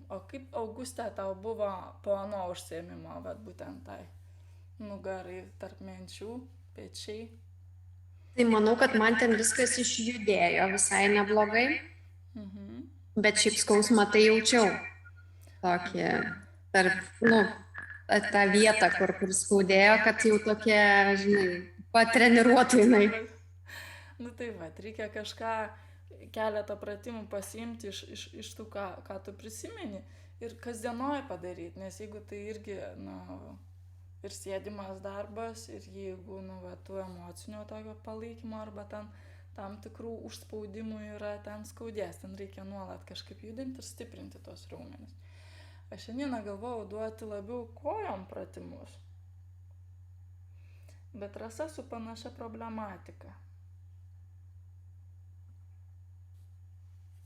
O kaip Augustė tau buvo po ano užsiėmimo, bet būtent tai nugarai tarp menčių, pečiai? Tai manau, kad man ten viskas išjudėjo visai neblogai, bet šiaip skausmą tai jaučiau. Tokį tarp, nu, tą vietą, kur skaudėjo, kad jau tokia, žinai, patreniruotų jinai. Nu tai va, reikia kažką, keletą pratimų pasiimti iš tų, ką tu prisimeni ir kasdienoje padaryti, nes jeigu tai irgi, nu, ir sėdimas darbas, ir jeigu, nu, va, tų emocinio tokio palaikymo arba tam tikrų užspaudimų yra, ten skaudės, ten reikia nuolat kažkaip judinti ir stiprinti tos raumenis. Aš šiandieną galvojau duoti labiau kojom pratimus, bet Rasa su panašia problematika.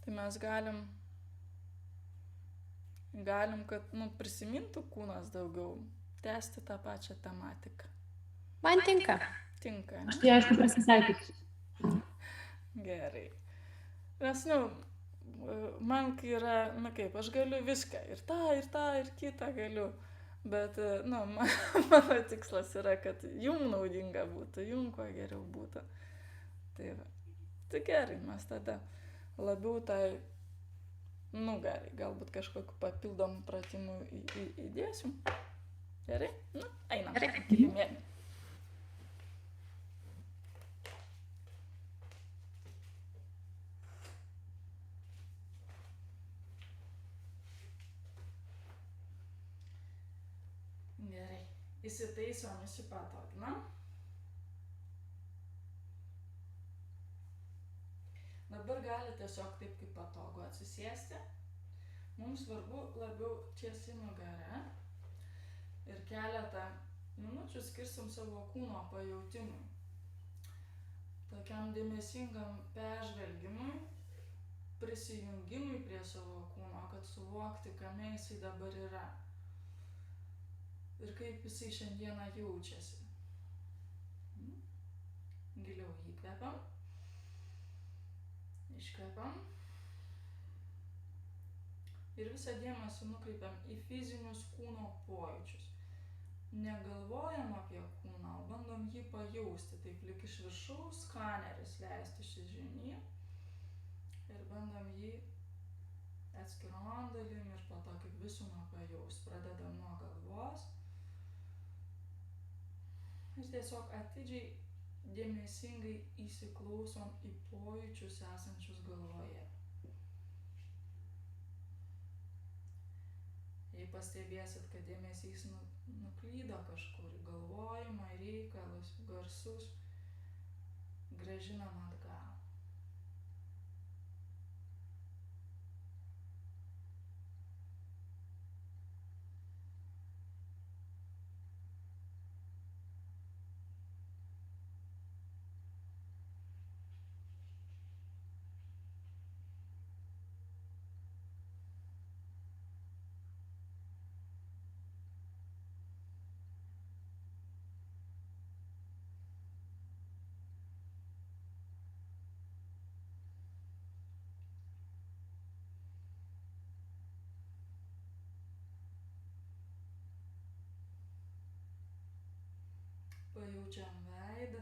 Tai mes galim, kad, nu, prisimintų kūnas daugiau, tęsti tą pačią tematiką. Man tinka. Tinka, Aš ne? tai aišku prisisakysiu. Gerai. Nes, nu, man kai yra, nu kaip, aš galiu viską, ir tą, ir kitą galiu. Bet, nu, mano tikslas yra, kad jum naudinga būtų, jum kuo geriau būtų. Tai va. Tai gerai, mes tada labiau tai nugarai, galbūt kažkokiu papildomų pratimų įdėsim. Gerai? Nu, einam. Gerai. Kilimėlį. Gerai. Įsitaisom, įsipatoginam. Dabar gali tiesiog taip kaip patogu atsisėsti. Mums svarbu labiau tiesi nugarą ir keletą minučių skirsim savo kūno pajautimui. Tokiam dėmesingam peržvelgimui, prisijungimui prie savo kūno, kad suvokti, kame jisai dabar yra ir kaip jisai šiandieną jaučiasi. Giliau įkvepiam. Iškvepiam. Ir visą dėmesį nukreipiam į fizinius kūno pojūčius. Negalvojam apie kūną, o bandom jį pajausti. Taip lyg iš viršaus skaneris leisti šį žemyn. Ir bandom jį atskirom dalim ir po to kaip visumą pajausti. Pradedam nuo galvos. Ir tiesiog atidžiai, dėmesingai įsiklausom į pojūčius esančius galvoje. Jei pastebėsit, kad dėmesys nuklydo kažkur į galvojimą, į reikalus, garsus, grąžinam atgal. Pajaučiam veidą.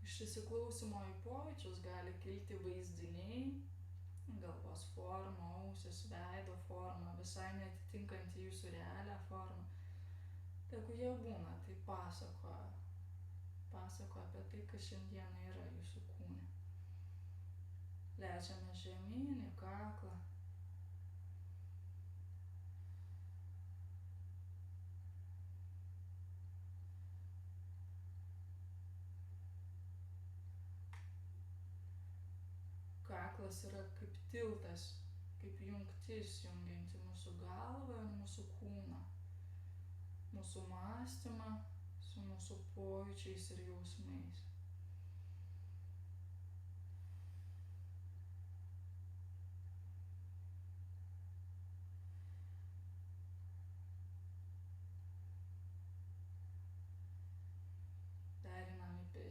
Iš įsiklausimo į pojūčius gali kilti vaizdiniai, galvos forma, ausis, veido forma, visai neatitinkanti jūsų realią formą. Tegu jie būna, tai pasakoja apie tai, kas šiandieną yra jūsų kūne. Leidžiame žemyn į kaklą. Kaklas yra kaip tiltas, kaip jungtis jungianti mūsų galvą ir mūsų kūną, mūsų mąstymą su mūsų pojūčiais ir jausmais.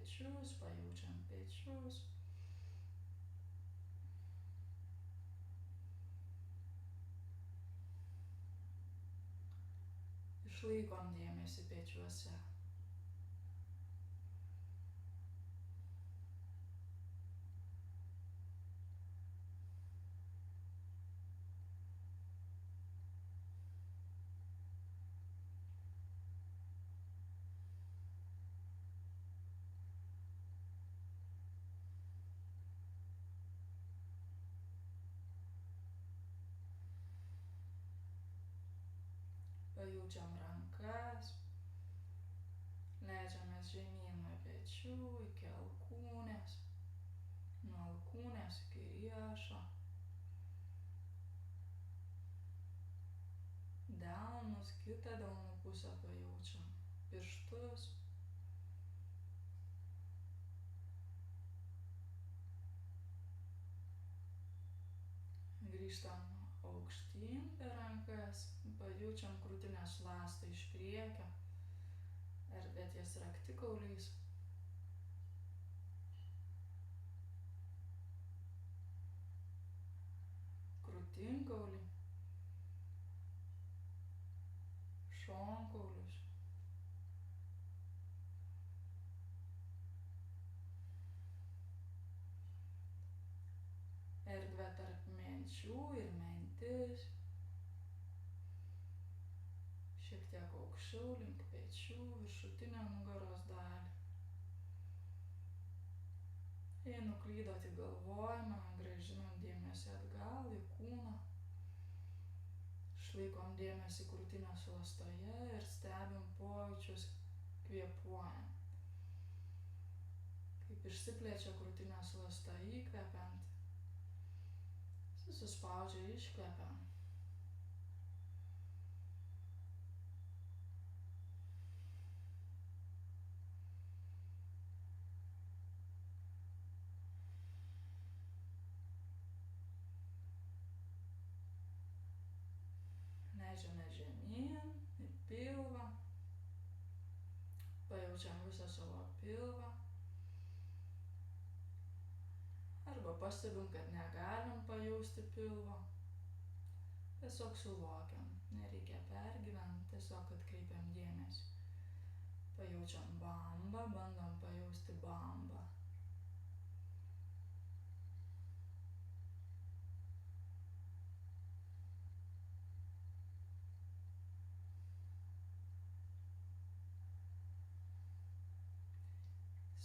pečius, pajaučiam pečius. Išlaikom dėmesį pečiuose. Pajaučiam rankas, leidžiamės žemyn nuo pečių iki alkūnės, nuo alkūnės iki riešo, delnus, kitą delnų pusę pajaučiam, pirštus, grįžtam aukštyn per rankas, pajaučiam krūtinės ląstą iš priekio, erdvę ties raktikauliais. Krūtinkaulį, šonkaulius. Erdvę tarp menčių ir mentis. Šiek tiek aukščiau link pečių, viršutinę nugaros dalį. Jei nuklydot į galvojimą, grąžinam dėmesį atgal į kūną. Išlaikom dėmesį krūtinės ląstoje ir stebim pojūčius kvėpuojant. Kaip išsiplečia krūtinės ląsta įkvepiant. Susispaudžia iškvepiant. Leidžiame žemyn į pilvą. Pajaučiam visą savo pilvą. Arba pastebim, kad negalim pajausti pilvo. Tiesiog suvokiam, nereikia pergyvent, tiesiog atkreipiam dėmesį. Pajaučiam bambą, bandom pajausti bambą.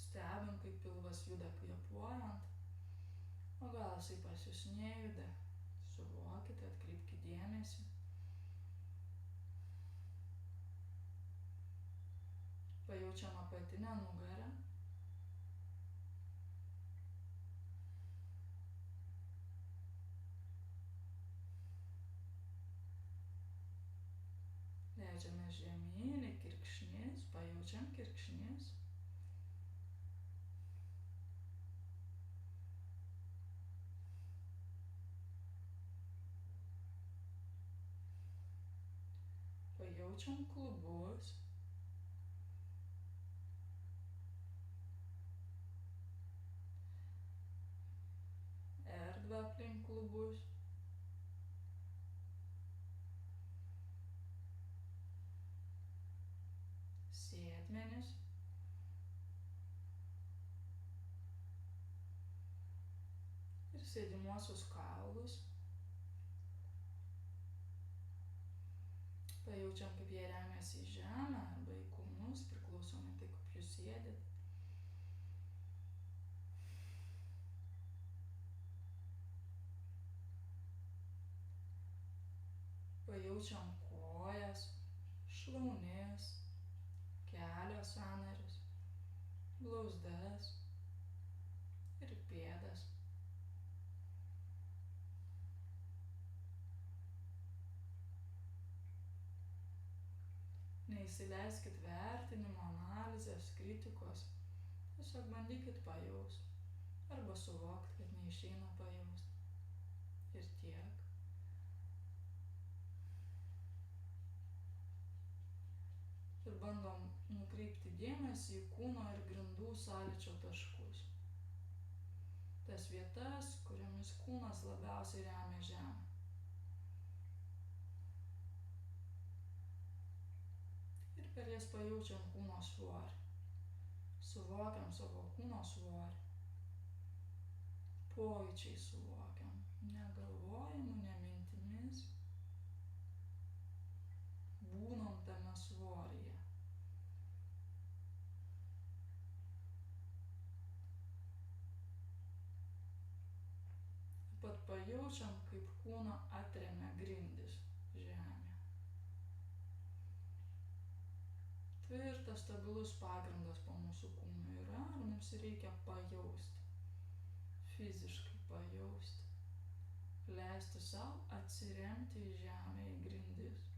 Stebim, kaip pilvas juda kvėpuojant. O gal jisai pas jūs nejuda, suvokite, atkreipkite dėmesį. Pajaučiam apatinę nugarą. Leidžiame žemyn į kirkšnis, pajaučiam kirkšnis. Pajaučiam klubus. Erdvę aplink klubus. Sėdmenis. Ir sėdimuosius kaulus. Pajaučiam, kaip jie remiasi į žemę arba į kūnus, priklausomai tai, kaip jūs sėdit. Pajaučiam kojas, šlaunis, kelio sąnarius, blauzdas ir pėdas. Neįsileiskit vertinimo, analizės, kritikos. Tiesiog bandykit pajaust. Arba suvokt, kad neišeina pajaust. Ir tiek. Ir bandom nukreipti dėmesį į kūno ir grindų sąlyčio taškus. Tas vietas, kuriomis kūnas labiausiai remia žemę. Ir per jas pajaučiam kūno svorį. Suvokiam savo kūno svorį. Pojūčiai suvokiam. Ne galvojimu, ne mintimis. Būnam tame svoryje. Pat pajaučiam, kaip kūną atremia grindys žemė. Tvirtas, stabilus pagrindas po mūsų kūnu yra, ar mums reikia pajausti, fiziškai pajausti, leisti sau atsiremti į žemę, į grindis.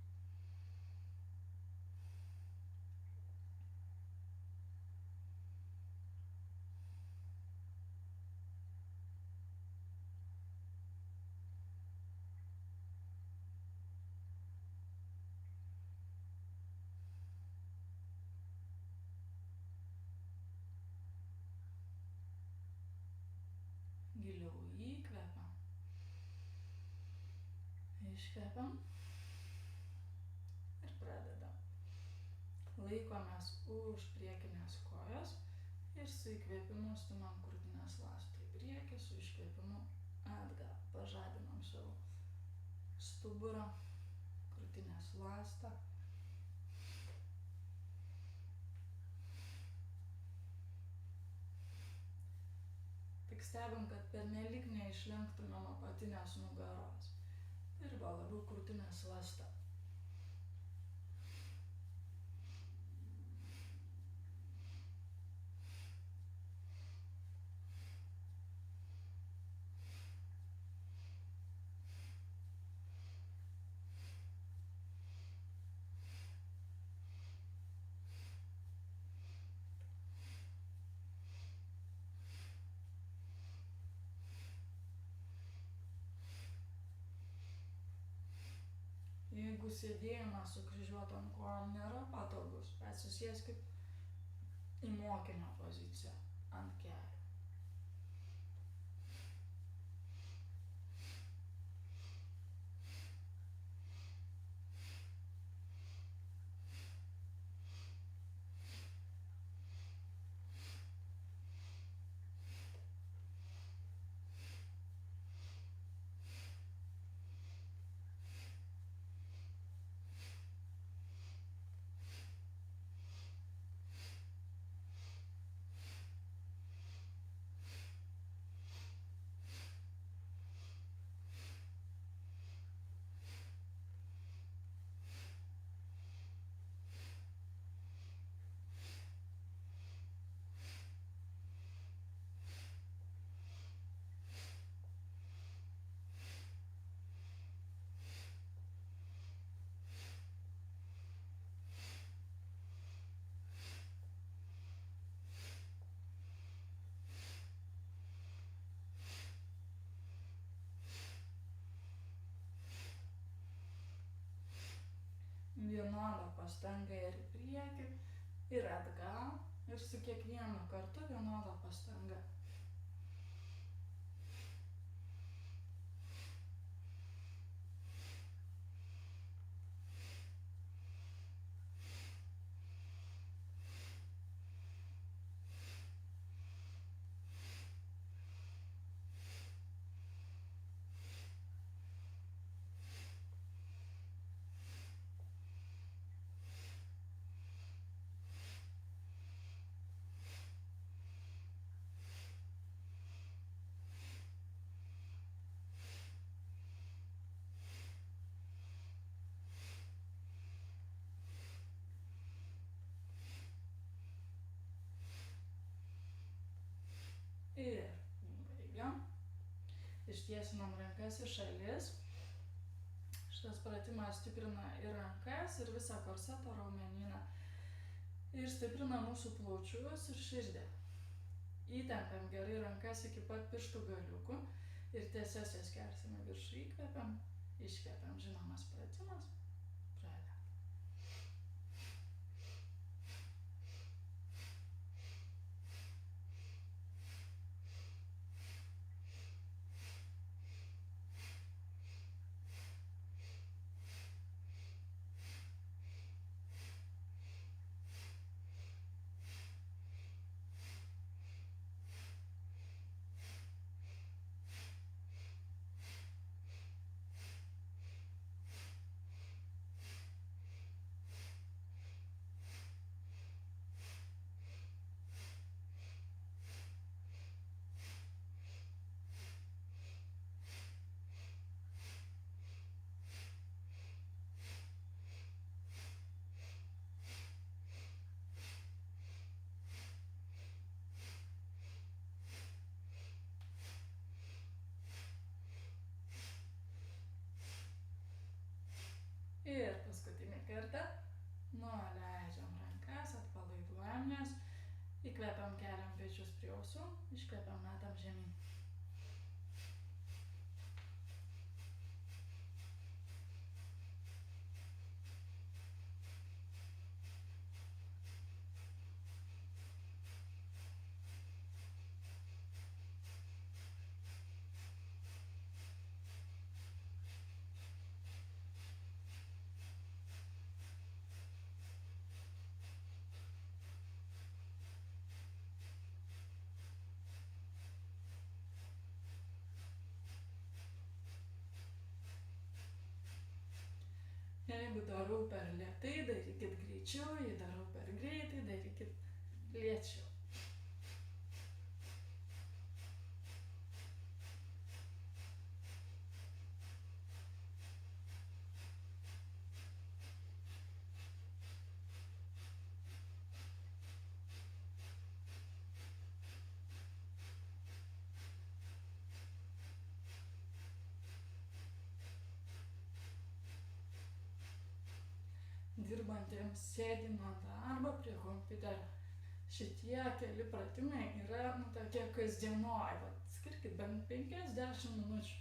Giliau įkvepiam, iškvepiam ir pradedam. Laikomės už priekinės kojos ir su įkvėpimu stumam krūtinės ląstą į priekį, su iškvėpimu atgal. Pažadinam savo stuburą, krūtinės ląstą. Tik stebim, kad pernelyg neišlenktumėm apatinės nugaros. Ir va labiau krūtinės ląsta. Jeigu sėdėjimas su kryžiuotom kojom nėra patogus, atsisėskit į mokinio poziciją ant kelių. Vienodą pastangą ir į priekį, ir atgal, ir su kiekvienu kartu vienodą pastangą. Ir baigiam. Ištiesinam rankas į šalis. Šitas pratimas stiprina ir rankas, ir visą korseto raumenyną. Ir stiprina mūsų plaučius ir širdį. Įtempiam gerai rankas iki pat pirštų galiukų ir tiesias jas kelsime viršų. Įkvepiam, iškvepiam. Žinomas pratimas. Pradedam. Įkvepiam, keliam pečius prie ausų, iškvepiam, metam žemyn. Jeigu darau per lėtai, darykit greičiau, jei darau per greitai, darykit lėčiau. Dirbantiems sėdint arba prie kompiuterio. Šitie keli pratimai yra tokie kasdienoj. Skirkit bent 5-10 minučių.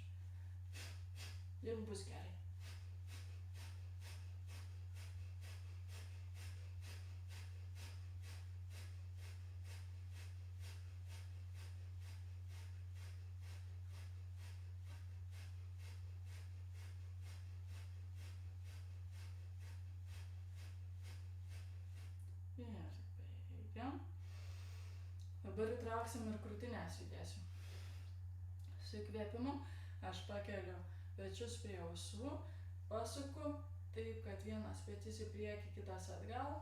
Jau bus gerai. Ir baigiam. Dabar įtrauksim ir krūtinės judėsim. Su įkvėpimu aš pakeliu pečius prie ausų, pasuku taip, kad vienas petys į priekį, kitas atgal.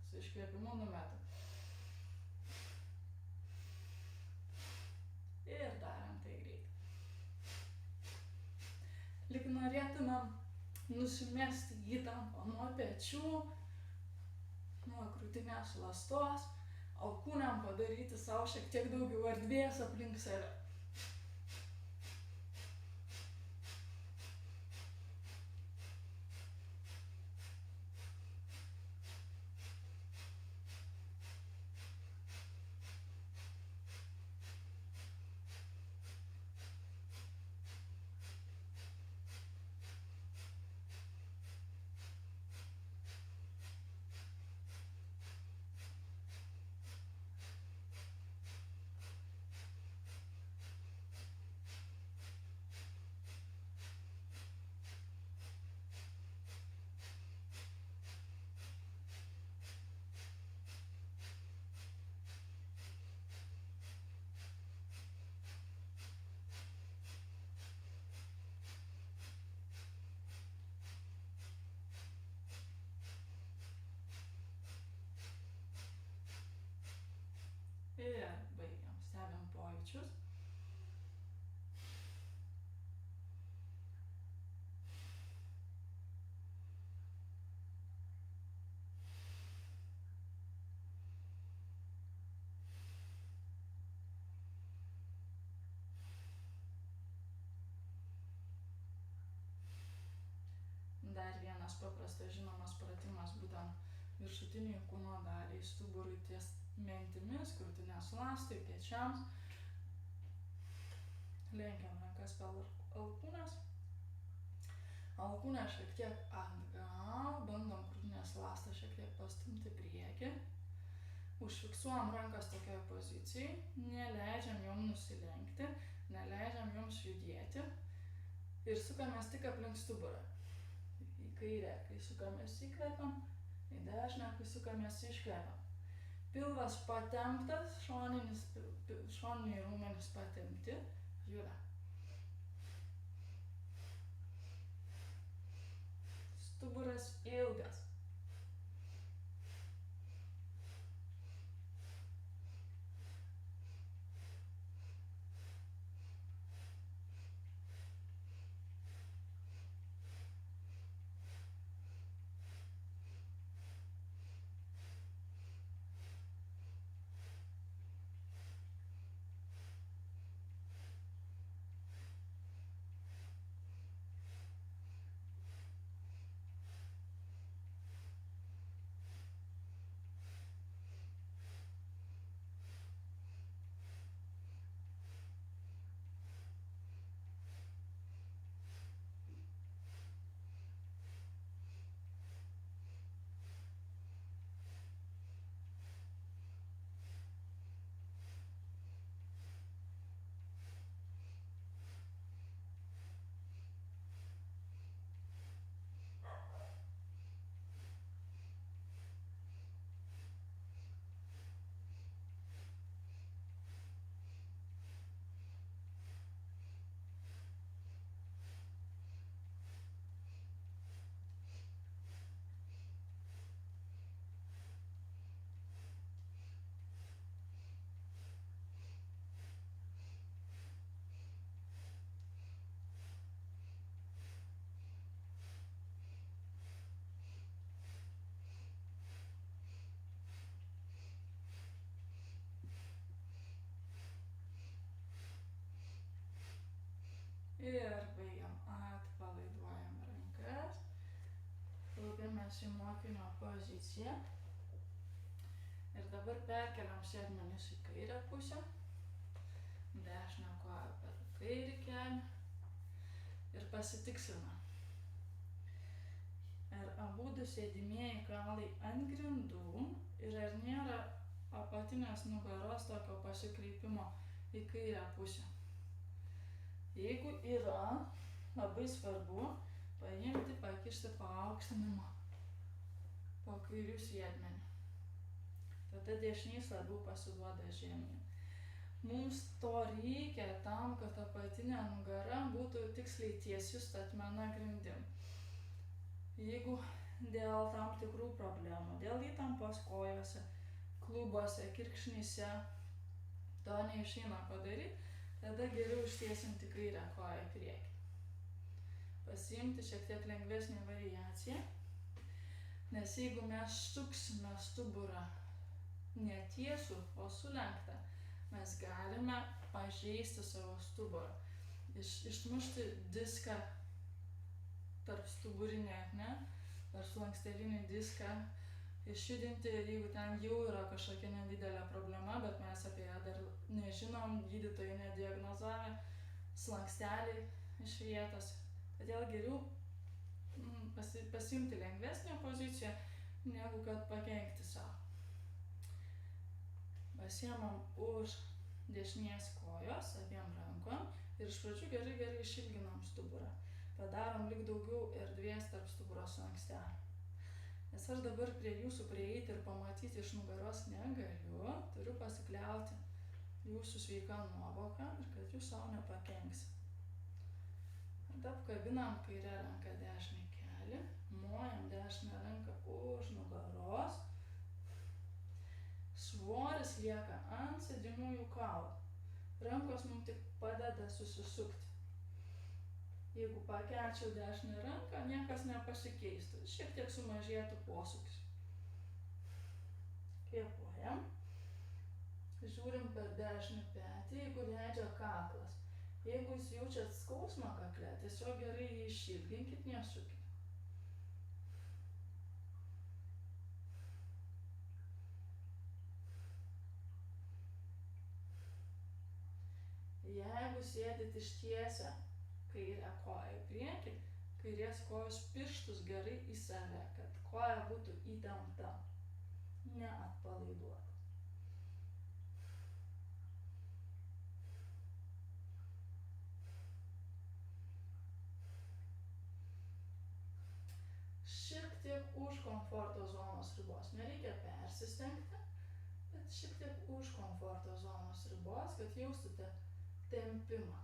Su iškvėpimu numetu. Ir darom tai greit. Lyg norėtumėm nusimesti įtampą nuo pečių, nuo krūtinės ląstos, alkūnėm padaryti savo šiek tiek daugiau erdvės aplink save. Ir baigiam. Stebim pojūčius. Dar vienas paprastas žinomas pratimas, būtent viršutiniai kūno daliai, stuburui ties mentimis, krūtinės ląstai, pečiams. Lenkiam rankas per alkūnes. Alkūnę šiek tiek atgal, bandom krūtinės ląstą šiek tiek pastumti priekį. Užfiksuojam rankas tokioje pozicijai, neleidžiam jom nusilenkti, neleidžiam joms judėti ir sukamės tik aplink stuburą. Į kairę, kai sukamės įkvepiam, į dešinę, kai sukamės iškvepiam. Pilvas patemptas, šoniniai raumenys patempti, juda. Stuburas ilgas. į mokinio poziciją. Ir dabar perkeliam sėdmenis į kairę pusę. Dešinę koją per kairį kelį. Ir pasitikslinam. Ar abudu sėdimieji kaulai ant grindų ir ar nėra apatinės nugaros tokio pasikreipimo į kairę pusę. Jeigu yra, labai svarbu paimti, pakišti paaukštinimą po kairių sėdmenį. Tada dešinys labiau pasiduoda žemyn. Mums to reikia tam, kad apatinė nugara būtų tiksliai tiesi statmena grindim. Jeigu dėl tam tikrų problemų, dėl įtampos kojose, klubuose, kirkšnyse, to neišeina padaryti, tada geriau ištiesinti kairę koją į priekį. Pasiimti šiek tiek lengvesnį variaciją, nes jeigu mes suksime stuburą netiesų, o sulenktą, mes galime pažeisti savo stuburą. Išmušti diską tarp stuburinę, per slankstelinį diską, išjudinti, jeigu ten jau yra kažkokia nedidelė problema, bet mes apie ją dar nežinom, gydytojai nediagnozavę, slanksteliai iš vietos. Todėl geriau pasiimti lengvesnę poziciją, negu kad pakenkti savo. Pasiemam už dešinės kojos abiem rankom ir iš pradžių gerai išilginam stuburą. Padarom lyg daugiau erdvės tarp stuburo slankstelių. Nes aš dabar prie jūsų prieiti ir pamatyti iš nugaros negaliu, turiu pasikliauti jūsų sveika nuovoka ir kad jūs savo nepakenksit. Tada apkabinam kairę ranką dešinį kelį, mojam dešinę ranką už nugaros, svoris lieka ant sėdimųjų kaulų, rankos mums tik padeda susisukti. Jeigu pakelčiau dešinę ranką, niekas nepasikeistų, šiek tiek sumažėtų posūkis. Kvėpuojam, žiūrim per dešinį petį, jeigu leidžia kaklas. Jeigu jūs jaučiat skausmą kakle, tiesiog gerai jį išilginkit, nesukit. Jeigu sėdit ištiesę kairę koją į priekį, kairės kojos pirštus gerai į save, kad koja būtų įtempta, neatpalaiduota. Šiek tiek už komforto zonos ribos, nereikia persistengti, bet šiek tiek už komforto zonos ribos, kad jaustute tempimą.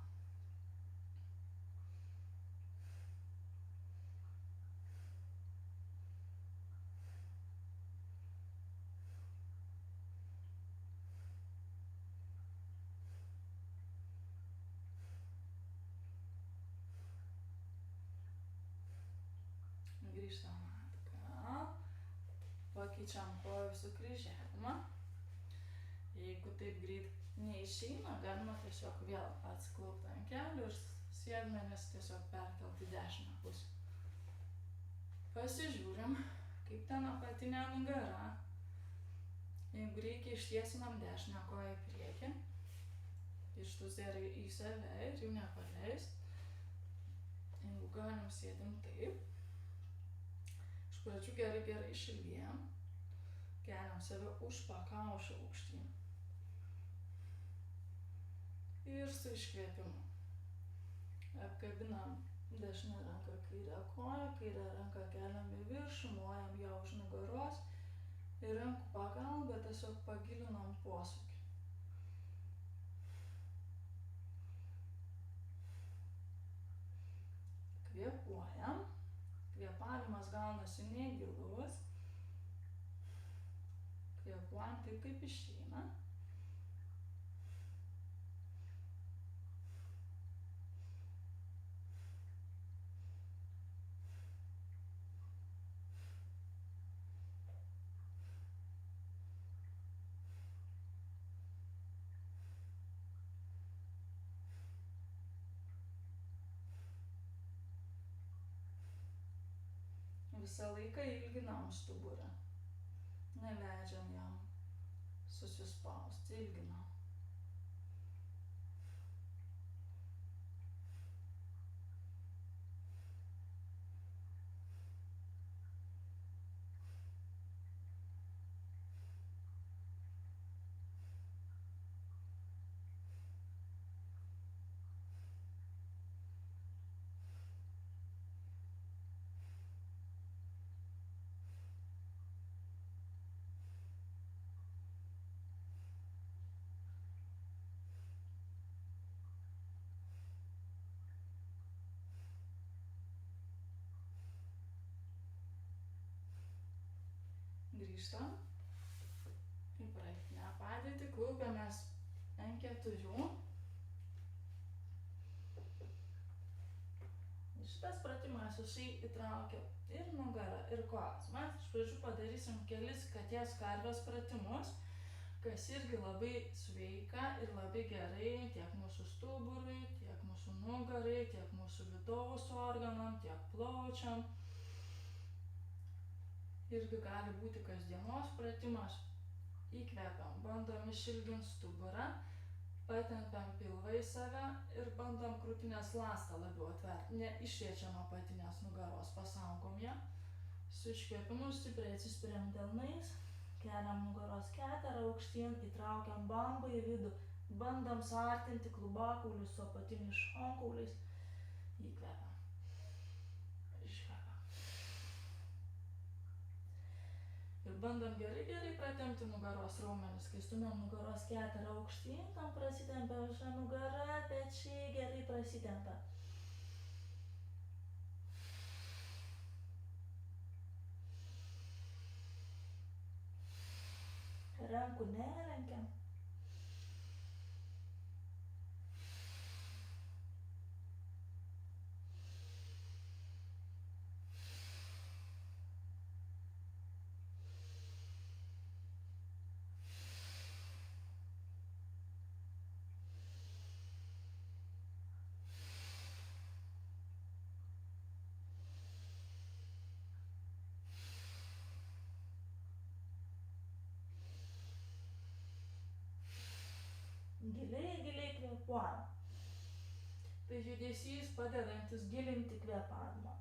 Grįžtam atgal, pakeičiam kojų sukryžiavimą. Jeigu taip greit neišeina, galima tiesiog vėl atsiklaupti ant kelių ir sėdmenis tiesiog perkelti į dešinę pusę. Pasižiūrim, kaip ten apatinė nugara. Jeigu reikia, ištiesinam dešinę koją į priekį, pirštus gerai į save ir jų nepaleist. Jeigu galim, sėdim taip. Iš pradžių gerai išilgėjam, keliam save už pakaušio aukštyn. Ir su iškvėpimu. Apkabinam dešinę ranką kairę koją, kairę ranką keliam į viršų, mojam ją už nugaros ir rankų pagalba tiesiog pagilinam posūkį. Kvėpuojam. Kvėpavimas gaunasi negilus. Kvėpuojam taip, kaip išeina. visą laiką ilginam stuburą. Neleidžiam jam susispausti, ilginam. Grįžtam į praeitinę padėtį, klaupiamės ant keturių. Šitas pratimas jisai įtraukia ir nugarą, ir kojas. Mes iš pradžių padarysim kelis katės karvės pratimus, kas irgi labai sveika ir labai gerai tiek mūsų stuburui, tiek mūsų nugarai, tiek mūsų vidaus organam, tiek plaučiam. Irgi gali būti kasdienos pratimas. Įkvepiam, bandom išilgint stuburą, patempiam pilvą į save ir bandom krūtinės ląstą labiau atverti. Neišriečiam apatinės nugaros, pasaugom ją. Su iškvėpimu stipriai atsispiriam delnais, keliam nugaros keterą aukštyn, įtraukiam bambą į vidų, bandom suartinti klubakaulius su apatiniais šonkauliais. Įkvepiam. Ir bandom gerai pratempti nugaros raumenis, kai stumiam nugaros keterą aukštyn, tam prasitempia visa nugara, pečiai gerai prasitempia. Rankų nelenkiam. Giliai kvėpuojam. Tai judesys padedantis gilinti kvėpavimą.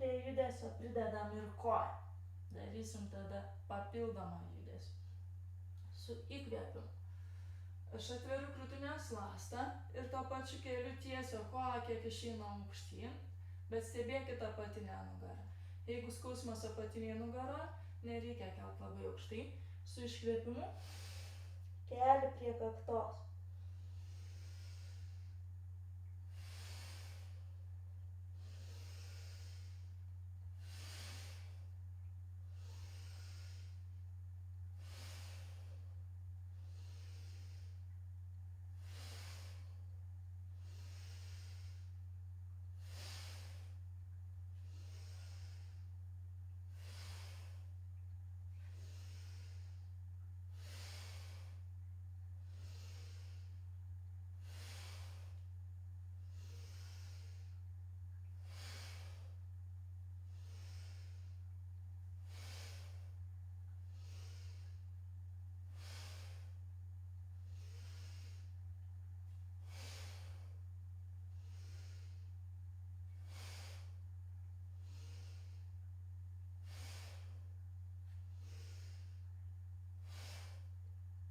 Prie judesio pridedam ir koją. Darysim tada papildomą judesį. Su įkvėpiu. Aš atveriu krūtinės ląstą ir tuo pačiu keliu tiesio koją, kiek išeinam aukštyn, bet stebėkit apatinę nugarą. Jeigu skausmas apatinėje nugaroje, nereikia kelt labai aukštai. Su iškvėpimu keli prie kaktos.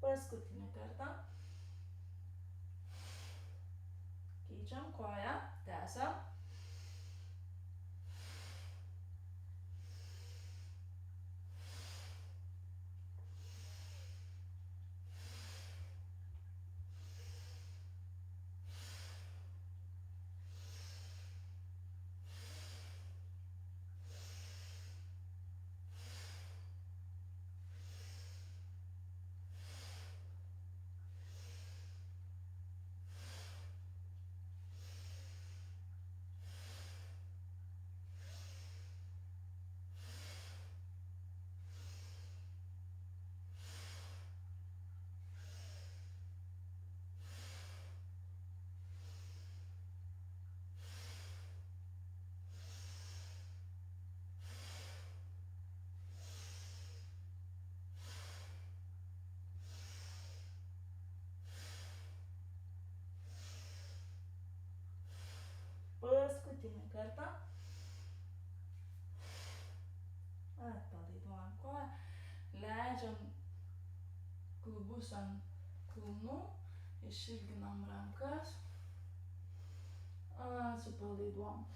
Paskutinį kartą. Keičiam koją, tęsiam. kartą. Atpalaiduojam koją, leidžiam klubus ant kulnų, išilginam rankas, atsipalaiduojam.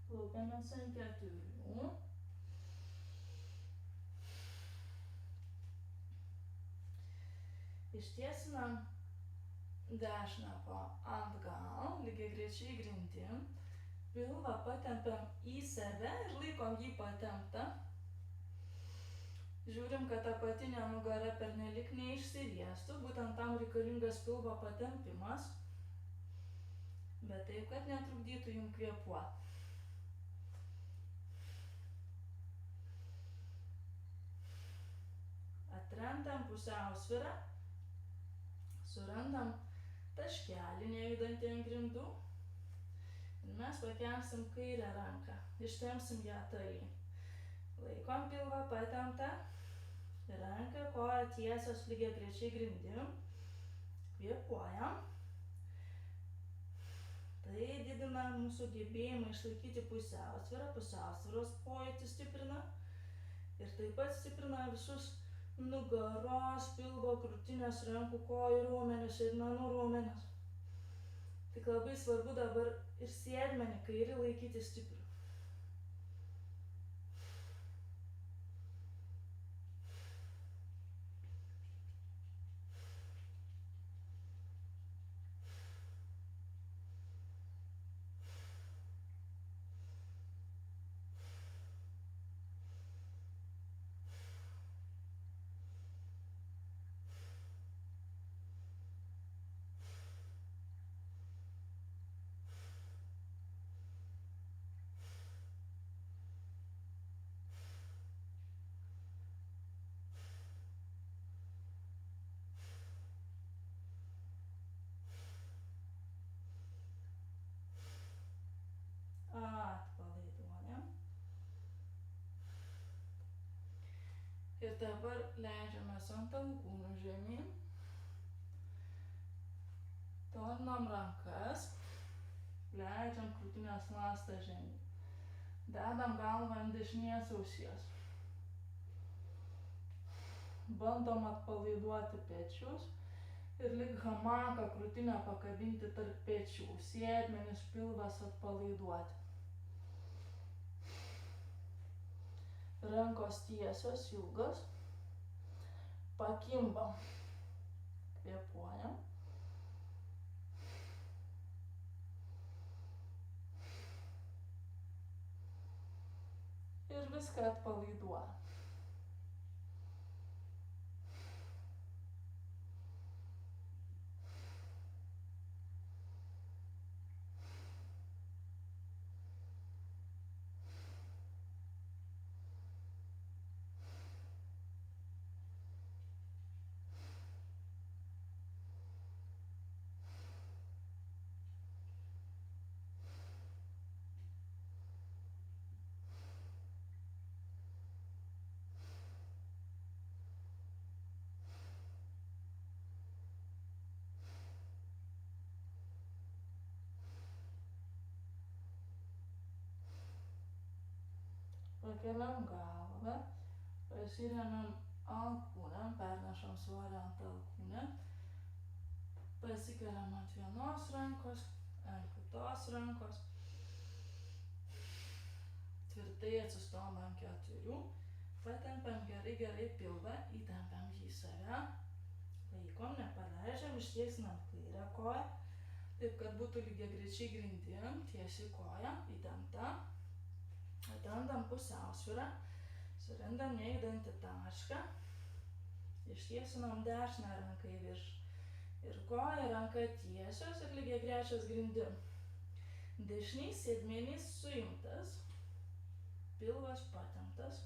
Klaupiamės ant 4. Ištiesinam dešinę po atgal, lygiagrečiai grindim. Pilvą patempiam į save ir laikom jį patemptą. Žiūrim, kad apatinė nugara pernelik neišsiriestų, būtent tam reikalingas pilvo patempimas, bet taip, kad netrukdytų jums kvėpuoti. Atrandam pusiausvyrą, surandam taškelį nejudantį ant grindų ir mes pakelsim kairę ranką, ištempsim ją tolyn. Laikom pilvą patemptą, ranką, koją tiesios lygiagrečiai grindim, kvėpuojam. Tai didina mūsų gebėjimą išlaikyti pusiausvyrą, pusiausvyros pojūtį stiprina ir taip pat stiprina visus nugaros, pilvo, krūtinės, rankų, kojų raumenis ir menų raumenis. Tik labai svarbu dabar ir sėdmenį kairį laikyti stipriu. Atpalaiduojam. Ir dabar leidžiamės ant alkūnių žemyn. Tolinam rankas. Leidžiam krūtinės ląstą žemyn. Dedam galvą ant dešinės ausies. Bandom atpalaiduoti pečius. Ir lyg hamaką krūtinę pakabinti tarp pečių. Sėdmenis, pilvas atpalaiduoti. Rankos tiesios, ilgos. Pakimbam. Kvėpuojam. Ir viską atpalaiduojam. Pakeliam galvą, pasiremiam alkūnėm, pernešam svorį ant alkūnėm, pasikeliam ant vienos rankos, ant kitos rankos, tvirtai atsistojam ant keturių, patempiam gerai pilvą, įtempiam jį į save, laikom, nepaleidžiam, ištiesinam kairę koją, taip kad būtų lygiagrečiai grindim, tiesiai koja, įtempta, atrandam pusiausvyrą, surandam nejudantį tašką, ištiesinam dešinę ranką į viršų ir koja, ranka tiesios ir lygiagrečios grindim. Dešinys sėdmenys suimtas, pilvas patemptas,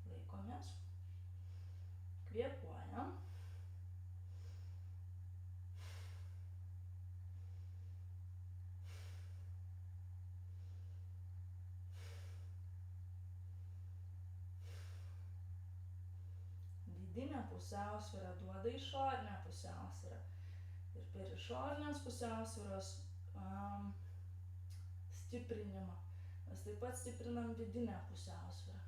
laikomės, kvėpuojam. Vidinė pusiausvyra duoda išorinę pusiausvyrą ir per išorinės pusiausvyros stiprinimą mes taip pat stiprinam vidinę pusiausvyrą.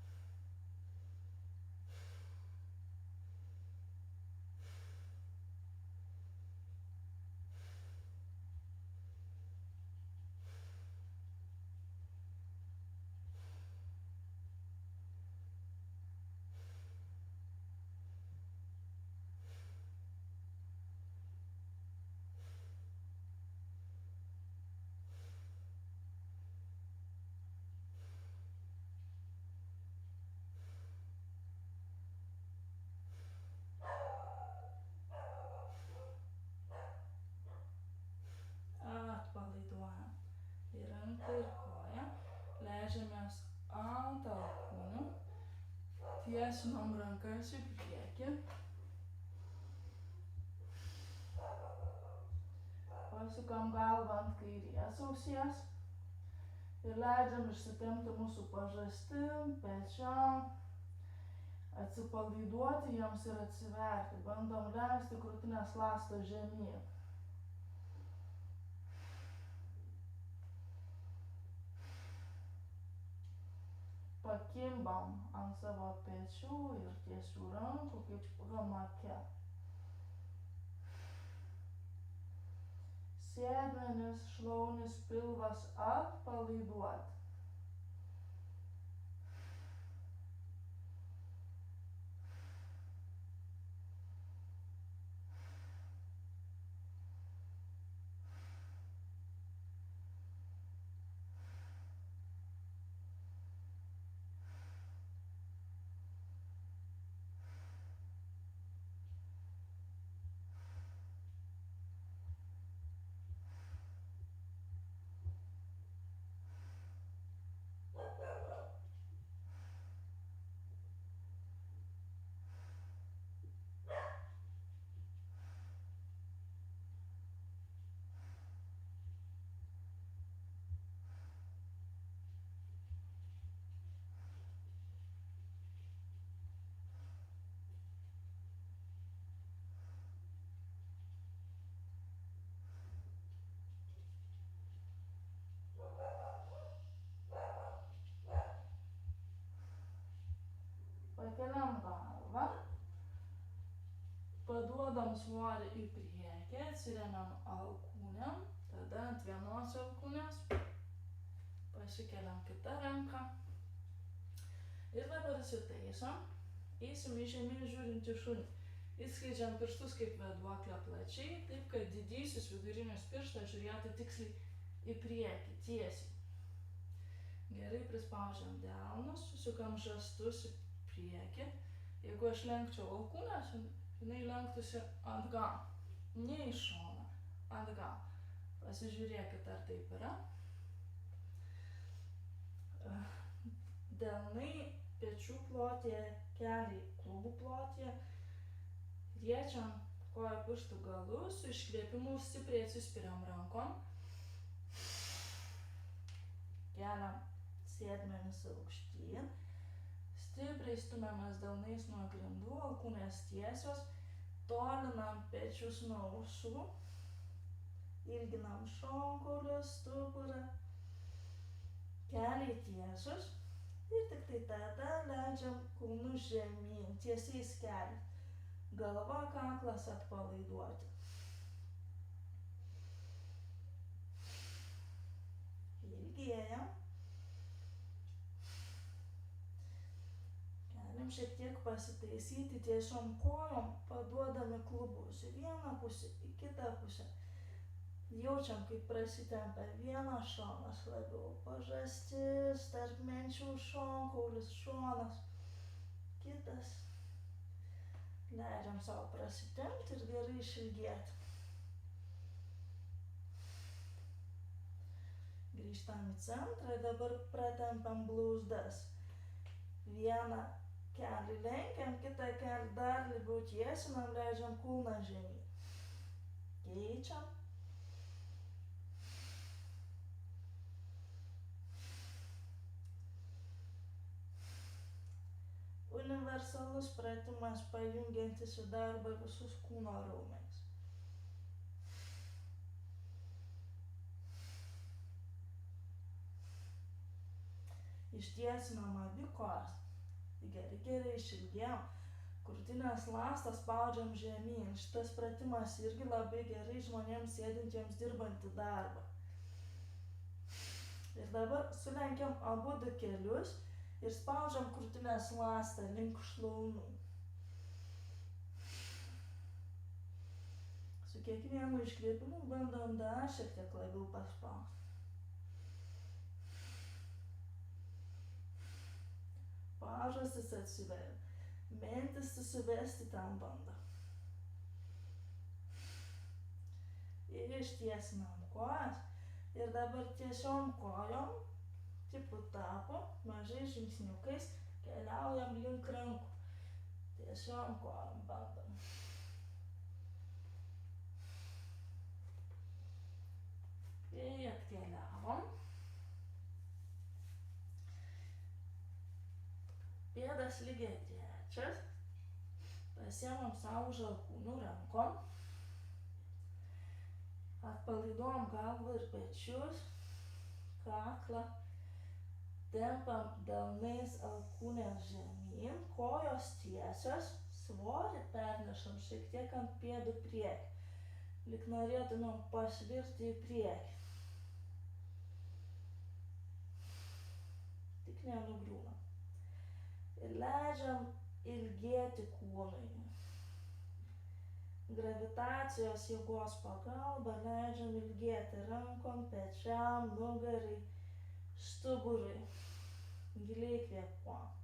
Atpalaiduojam į ranką ir koją, leidžiamės ant alkūnių, tiesinam rankas į priekį, pasukam galvą ant kairės ausies ir leidžiam išsitempti mūsų pažastim, pečiam, atsipalaiduoti jiems ir atsiverti, bandom leisti krūtinės ląstą žemyn. Pakimbam ant savo pečių ir tiesių rankų kaip hamake. Sėdmenys, šlaunis, pilvas atpalaiduoti. Pakeliam galvą, paduodam svorį į priekį, atsiremiam alkūnėm, tada ant vienos alkūnės, pasikeliam kitą ranką ir dabar įsitaisom, eisim į žemyn žiūrintį šunį. Įskleidžiam pirštus kaip vėduoklę plačiai, taip kad didysis vidurinis pirštas žiūrėtų tiksliai į priekį, tiesiai. Gerai prispaudžiam delnus, susukam žastus į priekį. Jeigu aš lenkčiau alkūnes, jinai lenktųsi atgal, ne į šoną, atgal. Pasižiūrėkit, ar taip yra. Delnai pečių plotyje, keliai klubų plotyje. Riečiam kojo pirštų galus, su iškvėpimu stipriai atsispiriam rankom. Keliam sėdmenis aukštyn. Stipriai stumiamės delnais nuo grindų, alkūnės tiesios, tolinam pečius nuo ausų, ilginam šonkaulius, stuburą, keliai tiesus, Ir tik tai tada leidžiam kūnus žemyn, tiesiai keliais. Galva, kaklas atpalaiduoti. Ilgėjam. Galim šiek tiek pasitaisyti tiesiom kojom, paduodami klubus į vieną pusę, į kitą pusę. Jaučiam, kaip prasitempia vienas šonas labiau, pažastis, tarp menčių šonkaulis, šonas, kitas. Leidžiam savo prasitempti ir gerai išilgėti. Grįžtam į centrą ir dabar pratempiam blauzdas. Vieną kelį lenkiam, kitą kelį dar labiau tiesinam, leidžiam kūną žemyn. Keičiam. Universalus pratimas, pajungiantis į darbą visus kūno raumenis. Ištiesinam abi kojas. Gerai išilgėjom. Krūtinės ląstą spaudžiam žemyn. Šitas pratimas irgi labai gerai žmonėms sėdintiems dirbantį darbą. Ir dabar sulenkiam abu du kelius. Ir spaudžiam krūtinės ląstą link šlaunų. Su kiekvienu iškvėpimu bandom dar šiek tiek labiau paspausti. Pažastis atsiveria. Mentis susivesti ten bando. Ir ištiesinam kojas. Ir dabar tiesiom kojom, tipų tapo, mažai žingsniukais, keliaujam link rankų. Tiesiom kojom bandom. Ir atkeliavom. Pėdas lygiai trečias. Pasiemam savo už alkūnių rankom. Atpalaiduojam galvą ir pečius, kaklą. Tempam delnais alkūnės žemyn, kojos tiesios, svorį pernešam šiek tiek ant pėdų priekį. Lyg norėtumėm pasvirti į priekį. Tik nenugriūnam. Ir leidžiam ilgėti kūnui. Gravitacijos jėgos pagalba leidžiam ilgėti rankom, pečiam, nugarai, stuburui. Giliai kvėpuojam.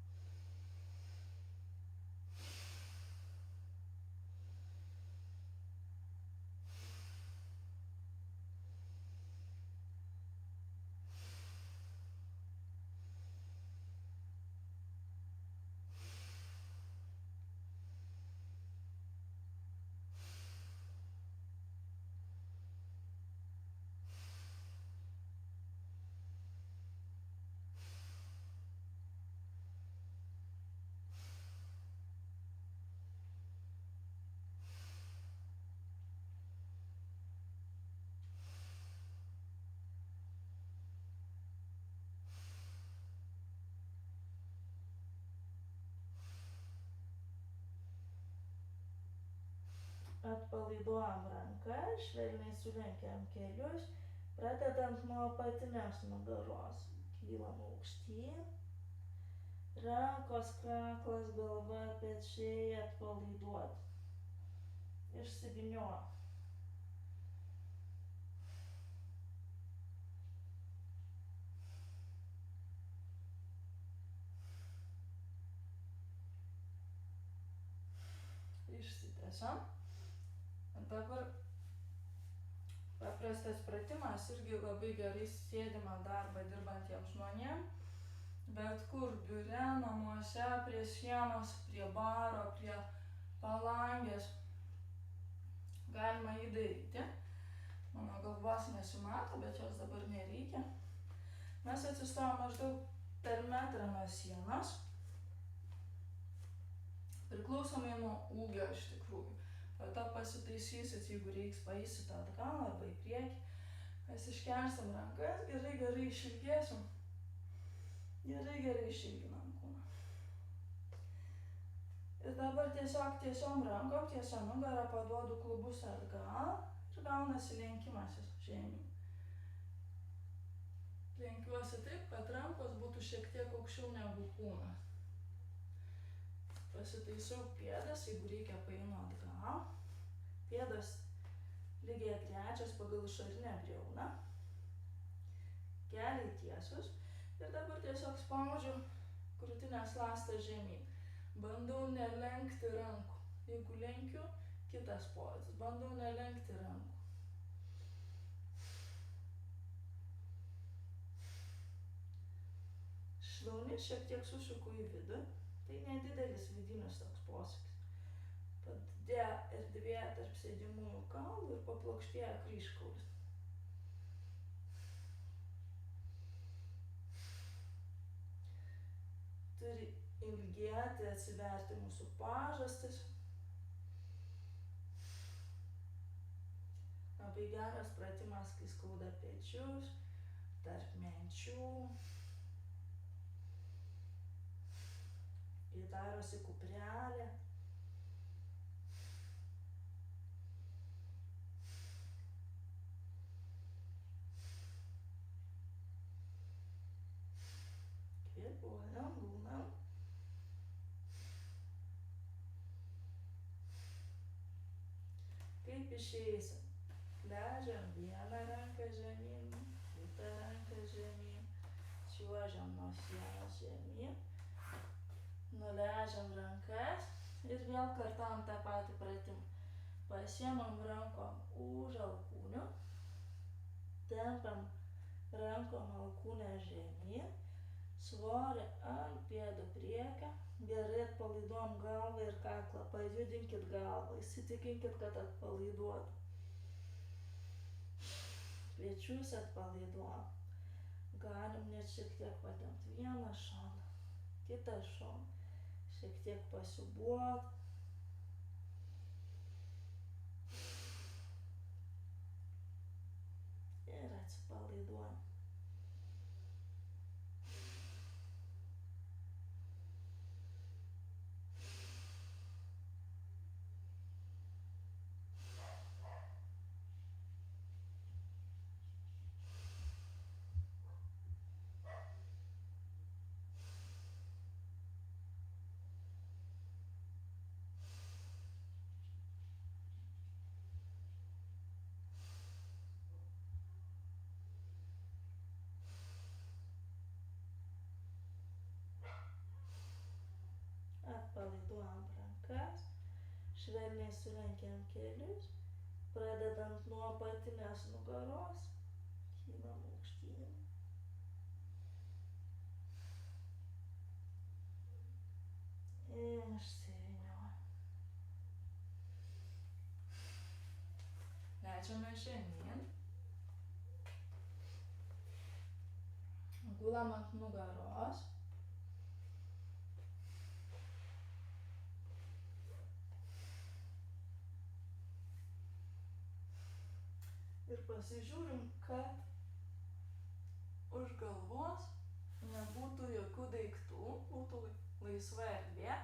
Atpalaiduojam rankas, švelniai sulenkiam kelius, pradedant nuo apatinės nugaros. Kylam aukštyn. Rankos, kaklas, galva, pečiai atpalaiduoti. Išsivyniojam. Išsitiesiam. Dabar paprastas pratimas irgi labai gerai sėdimą darbą dirbantiems žmonėm. Bet kur biure, namuose, prie sienos, prie baro, prie palangės. Galima jį daryti. Mano galvos nesimato, bet jos dabar nereikia. Mes atsistojam maždaug per metrą nuo sienos. Priklausomai nuo ūgio iš tikrųjų. Tada pasitaisysit, jeigu reiks, paeisit atgal arba į priekį. Mes iškelsim rankas, gerai išilgėsim. Gerai išilginam kūną. Ir dabar tiesiog tiesiom rankom, tiesia nugarą paduodu klubus atgal ir gaunasi lenkimasis žemyn. Lenkiuosi taip, kad rankos būtų šiek tiek aukščiau negu kūnas. Pasitaisiau pėdas, jeigu reikia paeinu atgal. Pėdas lygiai trečias pagal išorinę briauną. Keliai tiesus. Ir dabar tiesiog spaudžiu krūtinės ląstą žemyn. Bandau nelenkti rankų. Jeigu lenkiu, kitas pojūtis. Bandau nelenkti rankų. Šlaunis šiek tiek susuku į vidų. Tai nedidelis vidinis toks posūkis. Padidėja erdvė tarp sėdimųjų kaulų ir paplokštėja kryžkaulis. Turi ilgėti, atsiverti mūsų pažastis. Labai geras pratimas, kai skauda pečius, tarp menčių. Darosi kuprelė. Kvėpuojam, gulnam. Kaip išeisim? Leidžiam vieną ranką žemyn, kitą ranką žemyn, čiuožiam nuo sienos žemyn. Nuleidžiam rankas ir vėl kartuojam tą patį pratimą. Pasiemam rankom už alkūnių, tempiam rankom alkūnę žemyn, svorį ant pėdų priekio, gerai atpalaiduojam galvą ir kaklą, pajudinkit galvą, įsitikinkit, kad atpalaiduotų. Pečius atpalaiduojam, galim net šiek tiek patempti vieną šoną, kitą šoną. Šiek tiek pasiūbuot. Ir atsipalaiduojam. Atpalaiduojam rankas, švelniai sulenkiam kelius, pradedant nuo apatinės nugaros, kylam aukštyn. Išsivyniojam. Leidžiame žemyn. Gulam ant nugaros. Ir pasižiūrim, kad už galvos nebūtų jokių daiktų, būtų laisva erdvė.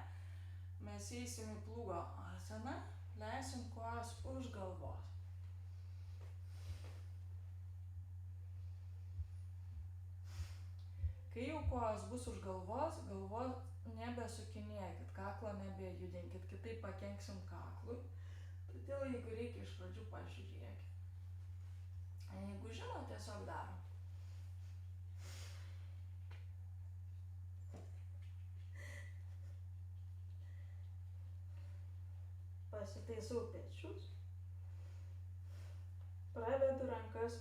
Mes eisim į plūgo asaną, leisim kojas už galvos. Kai jau kojas bus už galvos, galvos nebesukinėkit, kaklą nebejudinkit, kitaip pakenksim kaklui. Todėl jeigu reikia iš pradžių pažiūrėkit. Jeigu žino, tiesiog darom. Pasitaisau pečius. Pravedu rankas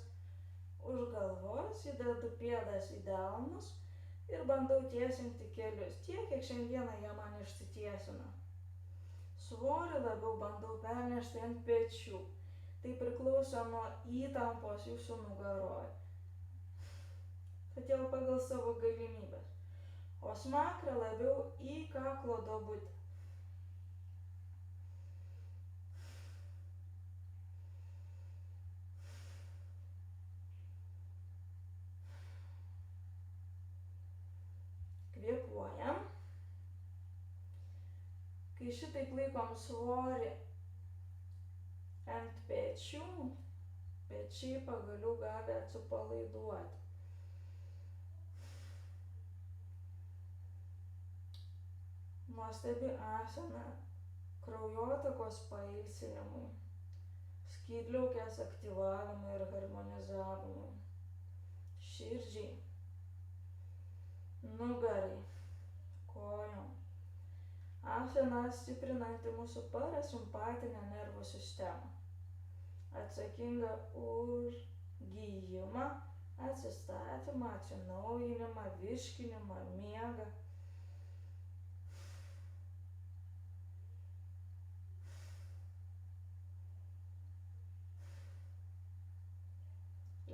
už galvos, įdedu pėdas į delnus ir bandau tiesinti kelius tiek, kiek šiandieną jie man išsitiesina. Svorį labiau bandau pernešti ant pečių. Tai priklauso nuo įtampos jūsų nugaroj. Todėl pagal savo galimybės. O smakrą labiau į kaklo duobutę. šitaip laikom svorį ant pečių, pečiai pagaliau gali atsipalaiduoti. Nuostabi asana kraujotakos pailsinimui, skydliaukės aktyvavimui ir harmonizavimui, širdžiai, nugarai, kojom. Asana stiprinanti mūsų parasimpatinę nervų sistemą, atsakinga už gijimą, atsistatymą, atsinaujinimą, virškinimą, miegą.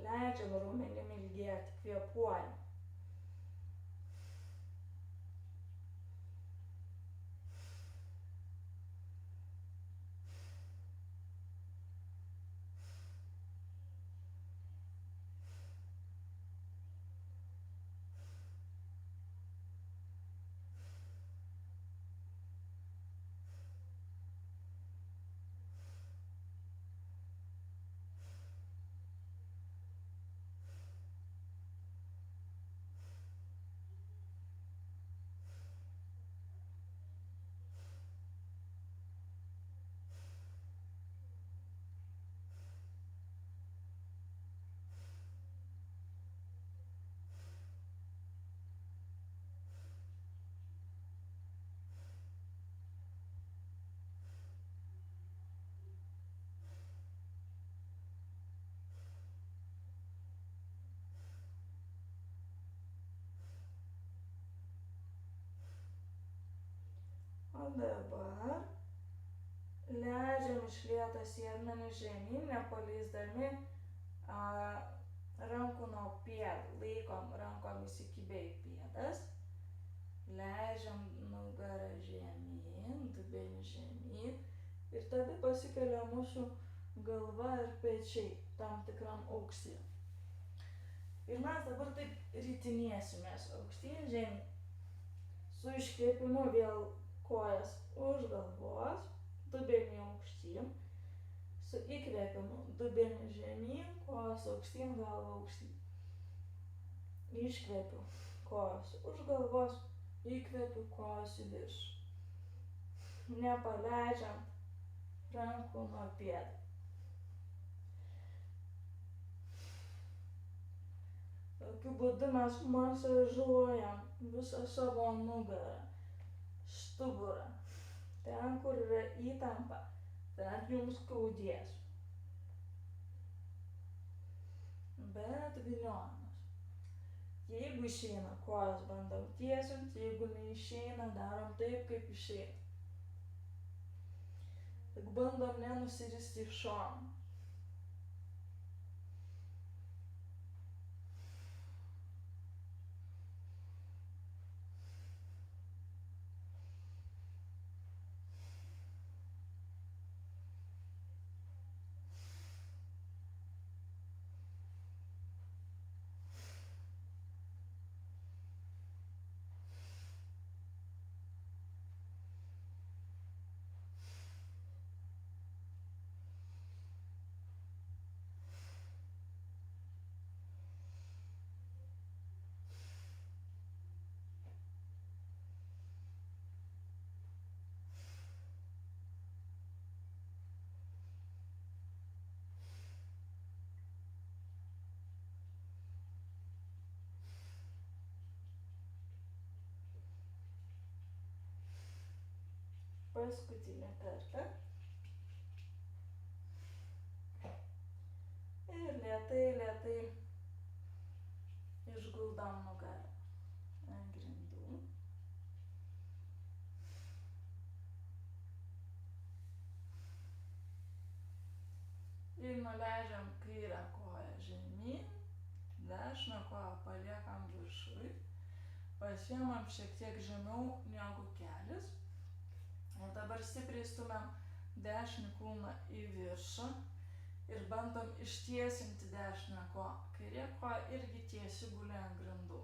Leidžiam raumenim ilgėti, kvėpuojam. O dabar leidžiam išlietą sėdmenį žemyn, nepaleisdami rankų nuo pėdų. Laikom rankom įsikibę į pėdas. Leidžiam nugarą žemyn, dubenį žemyn. Ir tada pasikelia mūsų galva ir pečiai tam tikram aukštyje. Ir mes dabar taip ritinėsimės aukštyn žemyn. Su iškvėpimu vėl kojas už galvos, dubenį aukštyn. Su įkvėpimu dubenį žemyn, kojas aukštyn, galva aukštyn. Iškvėpiu, kojas už galvos, įkvėpiu, kojas į viršų. Nepaleidžiant rankų nuo pėdų. Tokiu būdu mes masažuojam visą savo nugarą, stuburą. Ten, kur yra įtampa, ten jums skaudės. Bet vyniojimas. Jeigu išeina, kojas bandom tiesint, jeigu neišeina, darom taip, kaip išeina. Tik bandom nenusiristi į šoną. Paskutinį kartą. Ir lėtai išguldom nugarą ant grindų. Ir nuleidžiam kairę koją žemyn, dešinę koją paliekam viršui. Pasiemam šiek tiek žemiau negu kelis. Ir dabar stipriai stumiam dešinį kulną į viršų ir bandom ištiesinti dešinę koją. Kairė koja irgi tiesi guli ant grindų.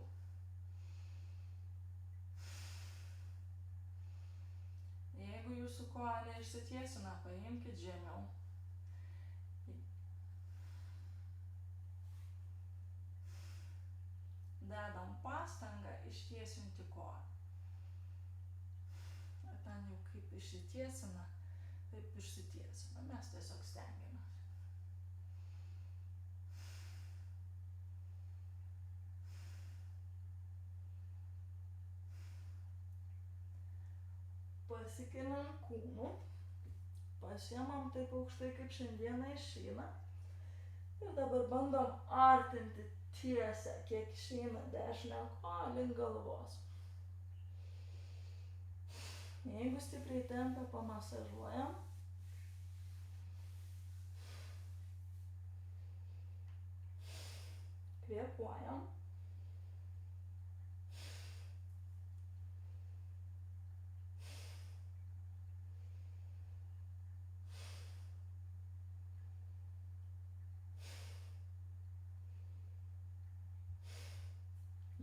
Jeigu jūs jūsų koja neišsitiesina, paimkit žemiau. Dedam pastangą ištiesinti koją. Ten jau kaip išsitiesina, taip išsitiesina. Mes tiesiog stengiamės. Pasikeliam kūnu, pasiemam taip aukštai, kaip šiandieną išeina. Ir dabar bandom artinti tiesę, kiek išeina dešinę koją link galvos. Jeigu stipriai tempia, pamasažuojam. Kvėpuojam.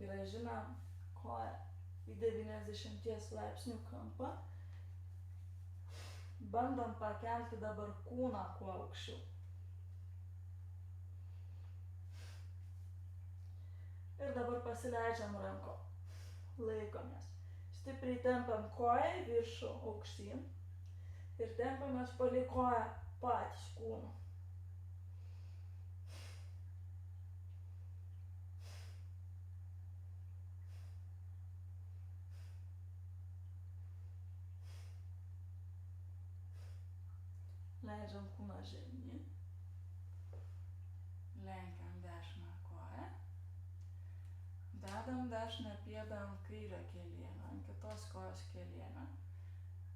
Grąžinam koją į 90 laipsnių kampą. Bandom pakelti dabar kūną kuo aukščiau. Ir dabar pasileidžiam rankom. Laikomės. Stipriai tempiam koją į viršų aukštyn. Ir tempiamės palei koją patys kūnu. Leidžiam kūną žemyn. Lenkiam dešinę koją. Dedam dešinę pėdą ant kairio kelienio, ant kitos kojos kelienio.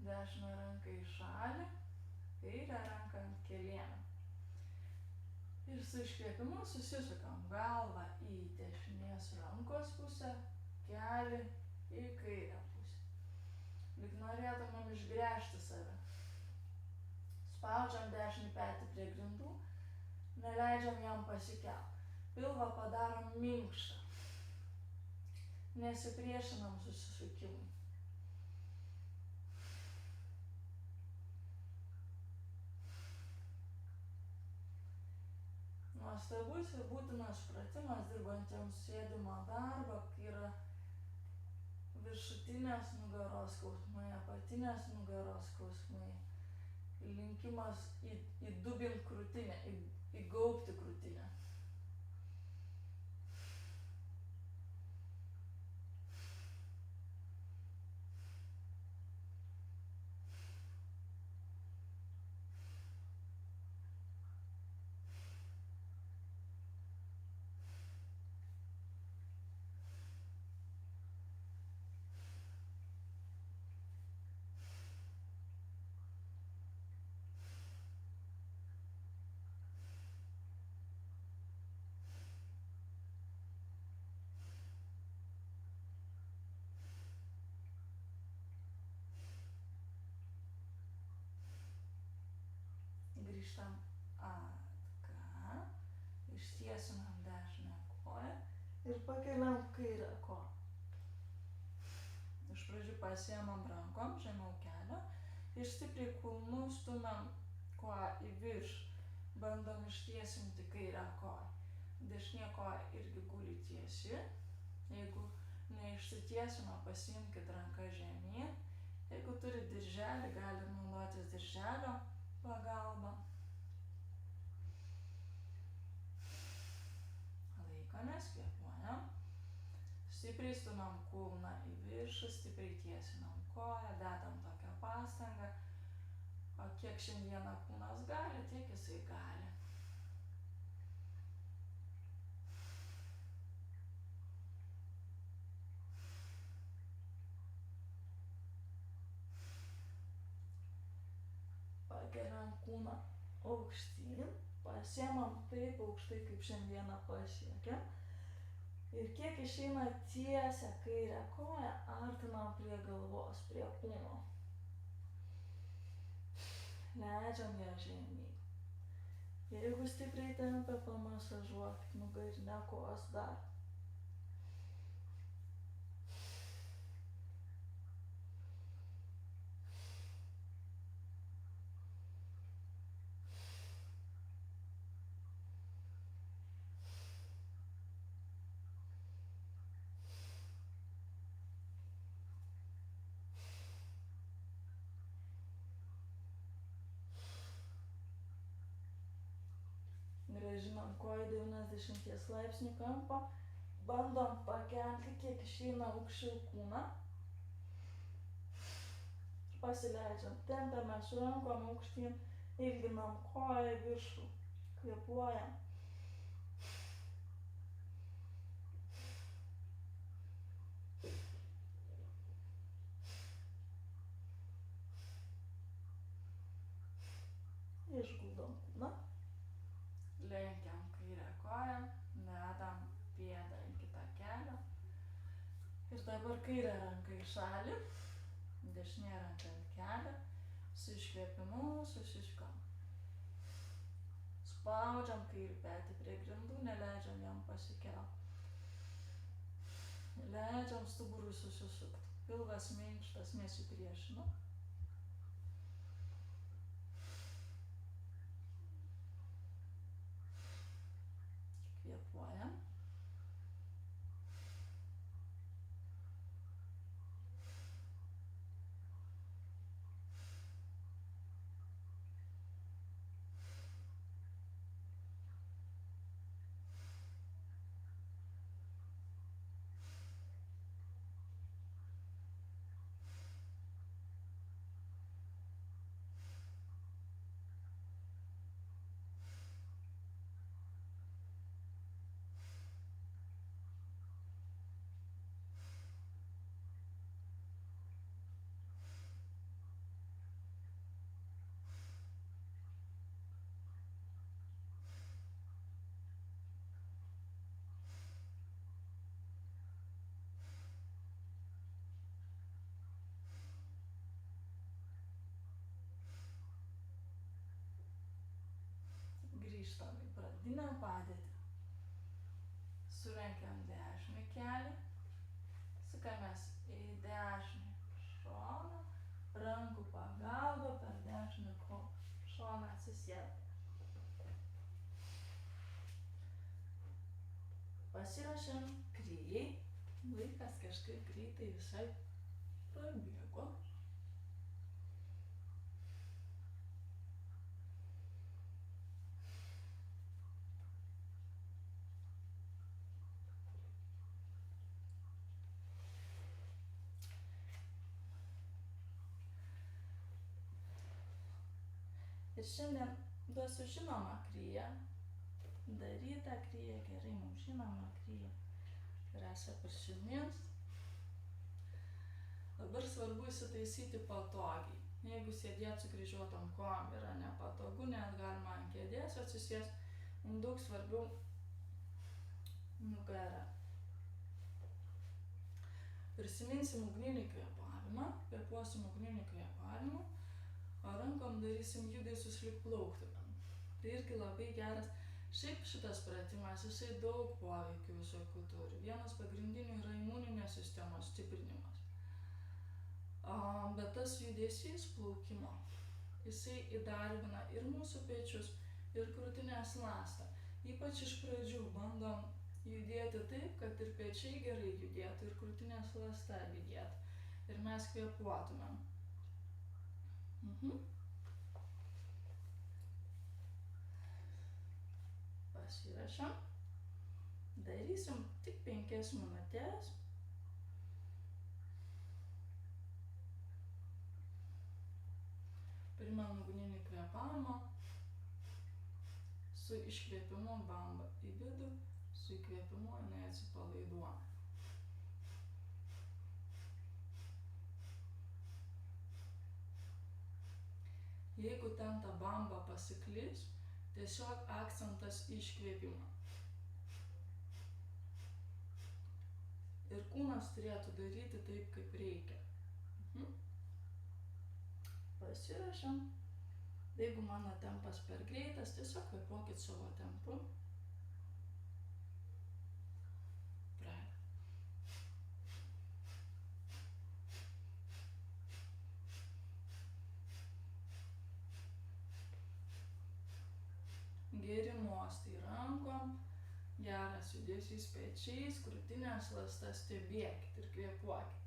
Dešinę ranką į šalį, kairę ranką ant kelienio. Ir su iškvėpimu susisukam galvą į dešinės rankos pusę, kelį į kairę pusę. Lyg norėtumėm išgręžti save. Spaudžiam dešinį petį prie grindų, neleidžiam jam pasikelt. Pilvą padarom minkštą. Nesipriešinam susisukimui. Nuostabus ir būtinas pratimas dirbantiems sėdimo darbą, kai yra viršutinės nugaros skausmai, apatinės nugaros skausmai. Linkimas įdubint krūtinę, įgaubti krūtinę. Grįžtam atgal, ištiesinam dešinę koją ir pakeliam kairę koją. Iš pradžių pasiemam rankom žemiau kelio ir stipriai kulnu stumiam koją į viršų. Bandom ištiesinti kairę koją. Dešinė koja irgi guli tiesi. Jeigu neišsitiesino, pasiimkit ranką žemyn. Jeigu turi dirželį, gali naudotis dirželio pagalba. Laikomės, kvėpuojam. Stipriai stumiam kulną į viršų, stipriai tiesinam koją, dedam tokią pastangą. O kiek šiandieną kūnas gali, tiek jisai gali. Pakeliam kūną aukštyn, pasiemam taip aukštai, kaip šiandieną pasiekėm. Ir kiek išeina tiesią kairę koją, artinam prie galvos, prie kūno. Leidžiam ją žemyn. Jeigu stipriai tempia, pamasažuokit nugarinę kojos dalį. kojų 90 laipsnių kampą. Bandom pakelti, kiek išeina aukščiau kūną. Pasileidžiam, tempiame su rankom aukštyn, ilginam koją į viršų, kvėpuojam. Išguldom kūną. Lenkiam kairę koją, dedam pėdą į kitą kelią. Ir dabar kairę ranką į šalį, dešinė ranka ant kelio, su iškvėpimu susiškam. Spaudžiam kairį petį prie grindų, neleidžiam jam pasikelt. Leidžiam stuburui susisukt. Pilvas minkštas, nesipriešina. Kvėpuojam. Grįžtam į pradinę padėtį. Surenkiam dešinį kelį, sukamės į dešinį šoną, rankų pagalba per dešinį šoną atsisėdam. Pasiruošiam kryjai, laikas kažkaip greitai visai prabėgo. Ir šiandien duosiu žinomą kryją, darytą kryją, gerai mums žinomą kryją, kurią prisimins. Dabar svarbu įsitaisyti patogiai. Jeigu sėdėt su kryžiuotom kojom yra nepatogu, net galima ant kėdės atsisėst, mums daug svarbiau nugara. Prisiminsim ugninį kvėpavimą, kvėpuosim ugninį kvėpavimą. O rankom darysim judesius lyg plauktumėm. Tai irgi labai geras. Šiaip šitas pratimas, jisai daug poveikių visokių turi. Vienas pagrindinių yra imuninės sistemos stiprinimas. Bet tas judesys plaukimo, jisai įdarbina ir mūsų pečius, ir krūtinės ląstą. Ypač iš pradžių bandom judėti taip, kad ir pečiai gerai judėtų, ir krūtinės ląsta judėtų. Ir mes kvėpuotumėm. Pasirašam. Darysim tik 5 minutės. Primenu ugninį kvėpavimą. Su iškvėpimu bamba į vidų, su įkvėpimu jinai atsipalaiduoja. Jeigu ten ta bamba pasiklys, tiesiog akcentas į iškvėpimą. Ir kūnas turėtų daryti taip, kaip reikia. Pasiruošiam. Jeigu mano tempas per greitas, tiesiog kvėpuokit savo tempu. Geri mostai rankom, geras judesys pečiais, krūtinės ląstas stebėkit ir kvėpuokit.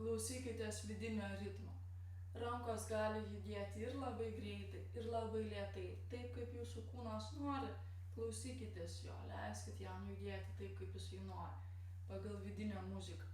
klausykitės vidinio ritmo. Rankos gali judėti ir labai greitai, ir labai lėtai, taip kaip jūsų kūnas nori. Klausykitės jo, leiskit jam judėti taip, kaip jisai nori, pagal vidinę muziką.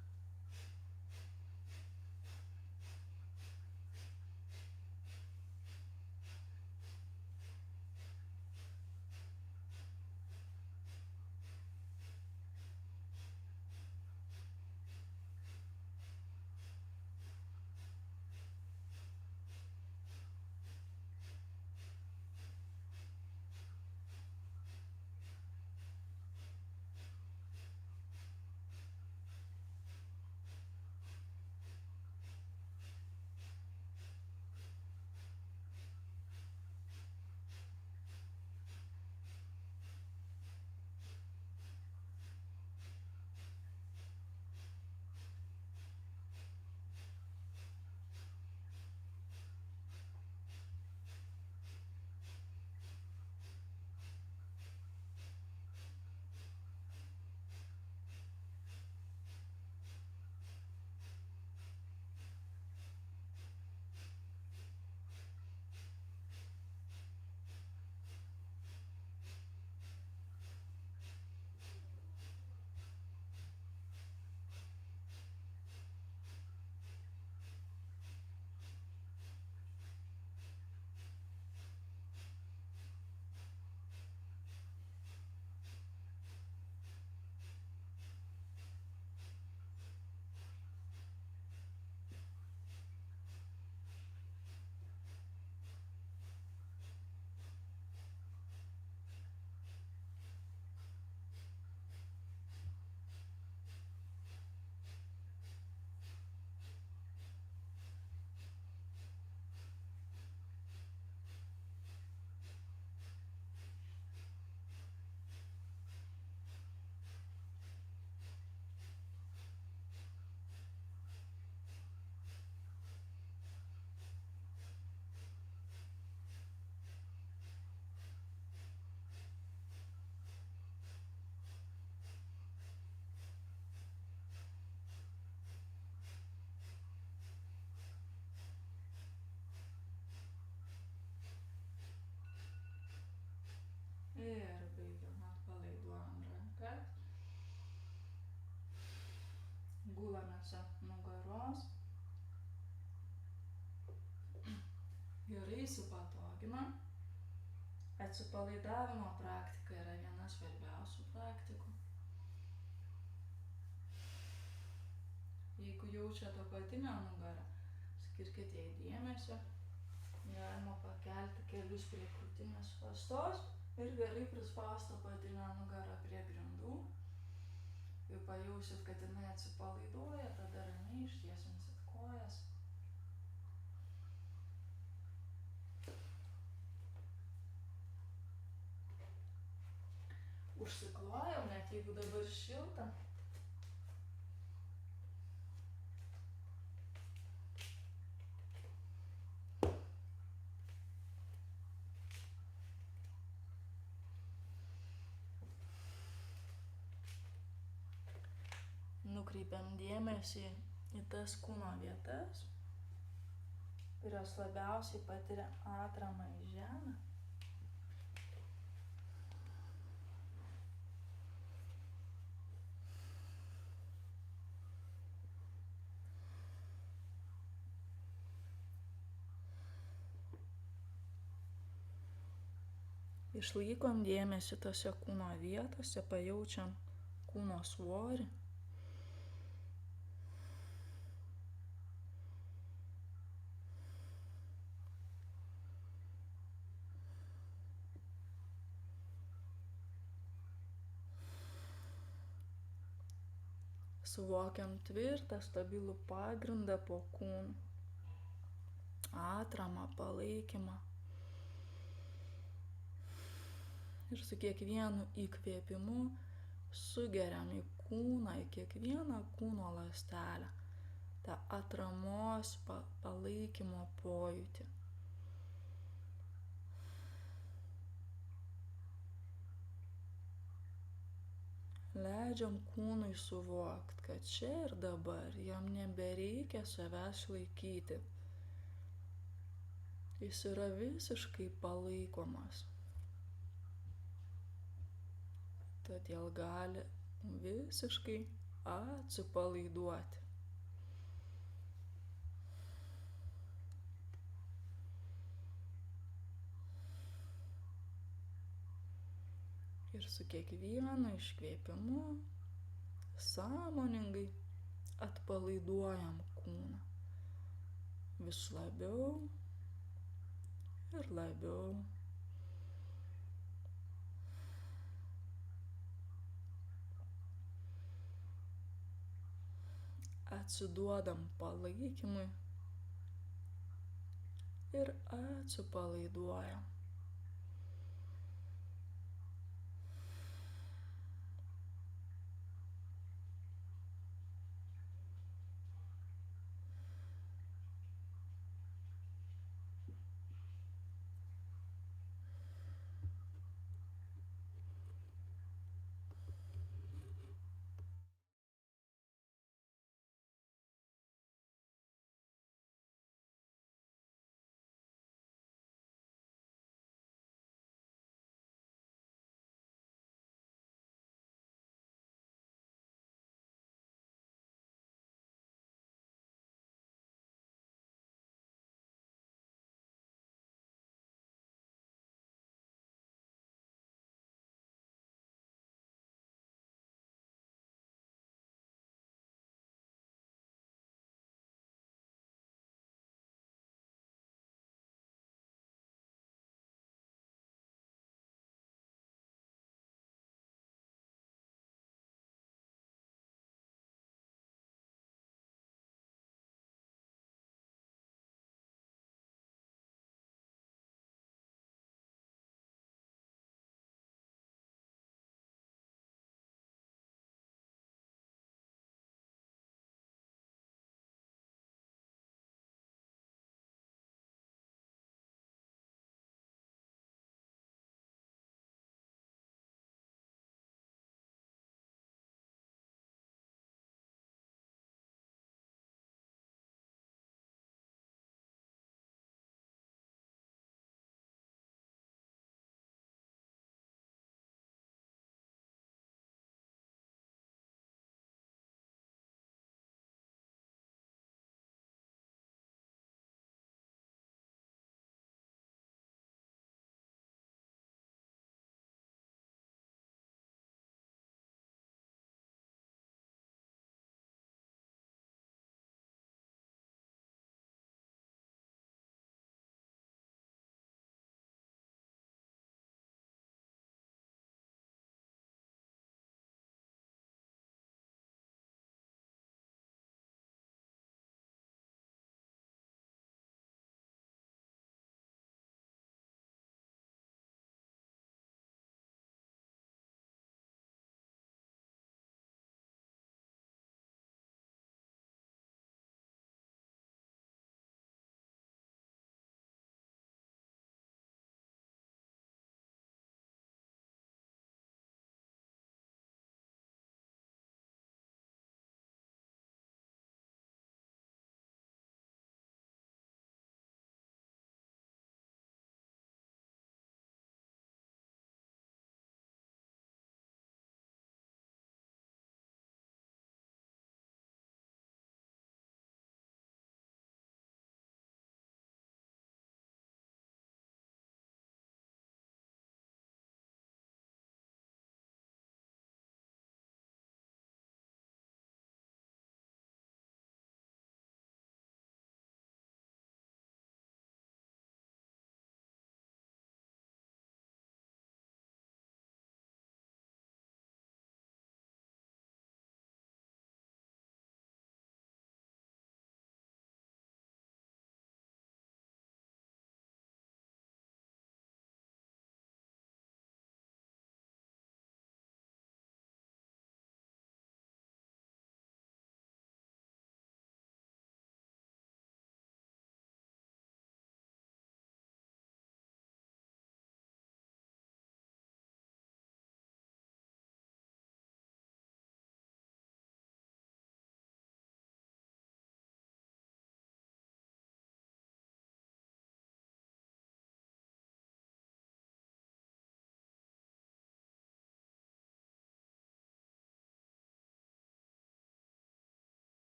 Ir baigiam, atpalaiduojam rankas. Gulamės ant nugaros. Gerai įsipatoginam. Atsipalaidavimo praktika yra viena svarbiausių praktikų. Jeigu jaučiate apatinę nugarą, skirkite jai dėmesio. Galima pakelti kelius prie krūtinės juostos ir gerai prispausti apatinę nugarą prie grindų. Kai pajausit, kad jinai atsipalaiduoja, tada ramiai ištiesinsit kojas. Užsiklojam, net jeigu dabar šilta. Nukreipiam dėmesį į tas kūno vietas, kurios labiausiai patiria atramą į žemę. Išlaikom dėmesį tose kūno vietose, pajaučiam kūno svorį. Suvokiam tvirtą, stabilų pagrindą po kūnu, atramą, palaikymą. Ir su kiekvienu įkvėpimu sugeriam į kūną, į kiekvieną kūno ląstelę, tą atramos, palaikymo pojūtį. leidžiam kūnui suvokt, kad čia ir dabar jam nebereikia savęs išlaikyti. Jis yra visiškai palaikomas. Todėl gali visiškai atsipalaiduoti. Ir su kiekvienu iškvėpimu sąmoningai atpalaiduojam kūną. Vis labiau ir labiau. Atsiduodam palaikymui ir atsipalaiduojam.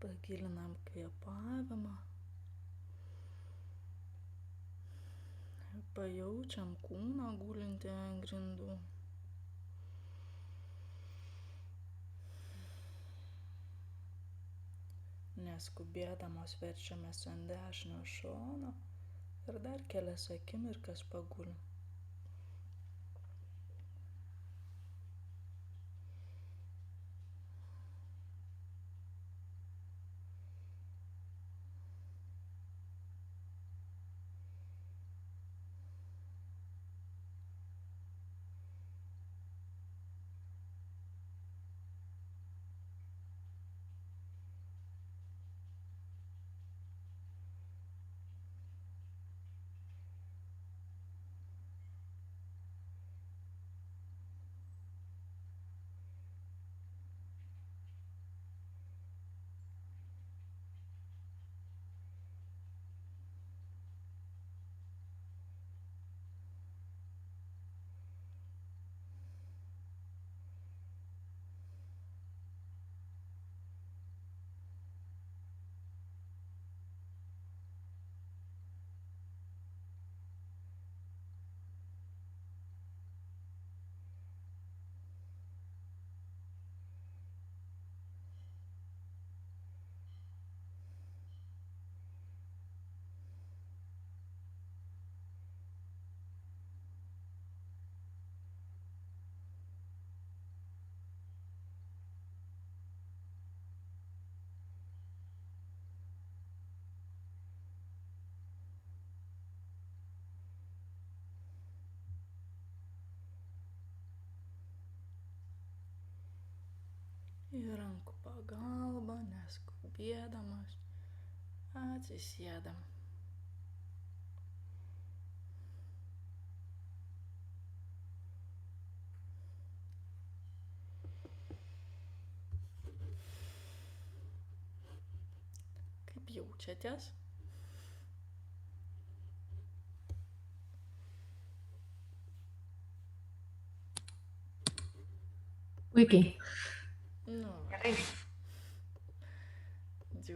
Pagilinam kvėpavimą. Pajaučiam kūną gulintį ant grindų. Neskubėdamos verčiamės ant dešinio šono ir dar kelias akimirkas pagulim. Ir rankų pagalba, neskubėdamas, atsisėdam. Kaip jaučiatės? Puikiai. Nu, Gerai.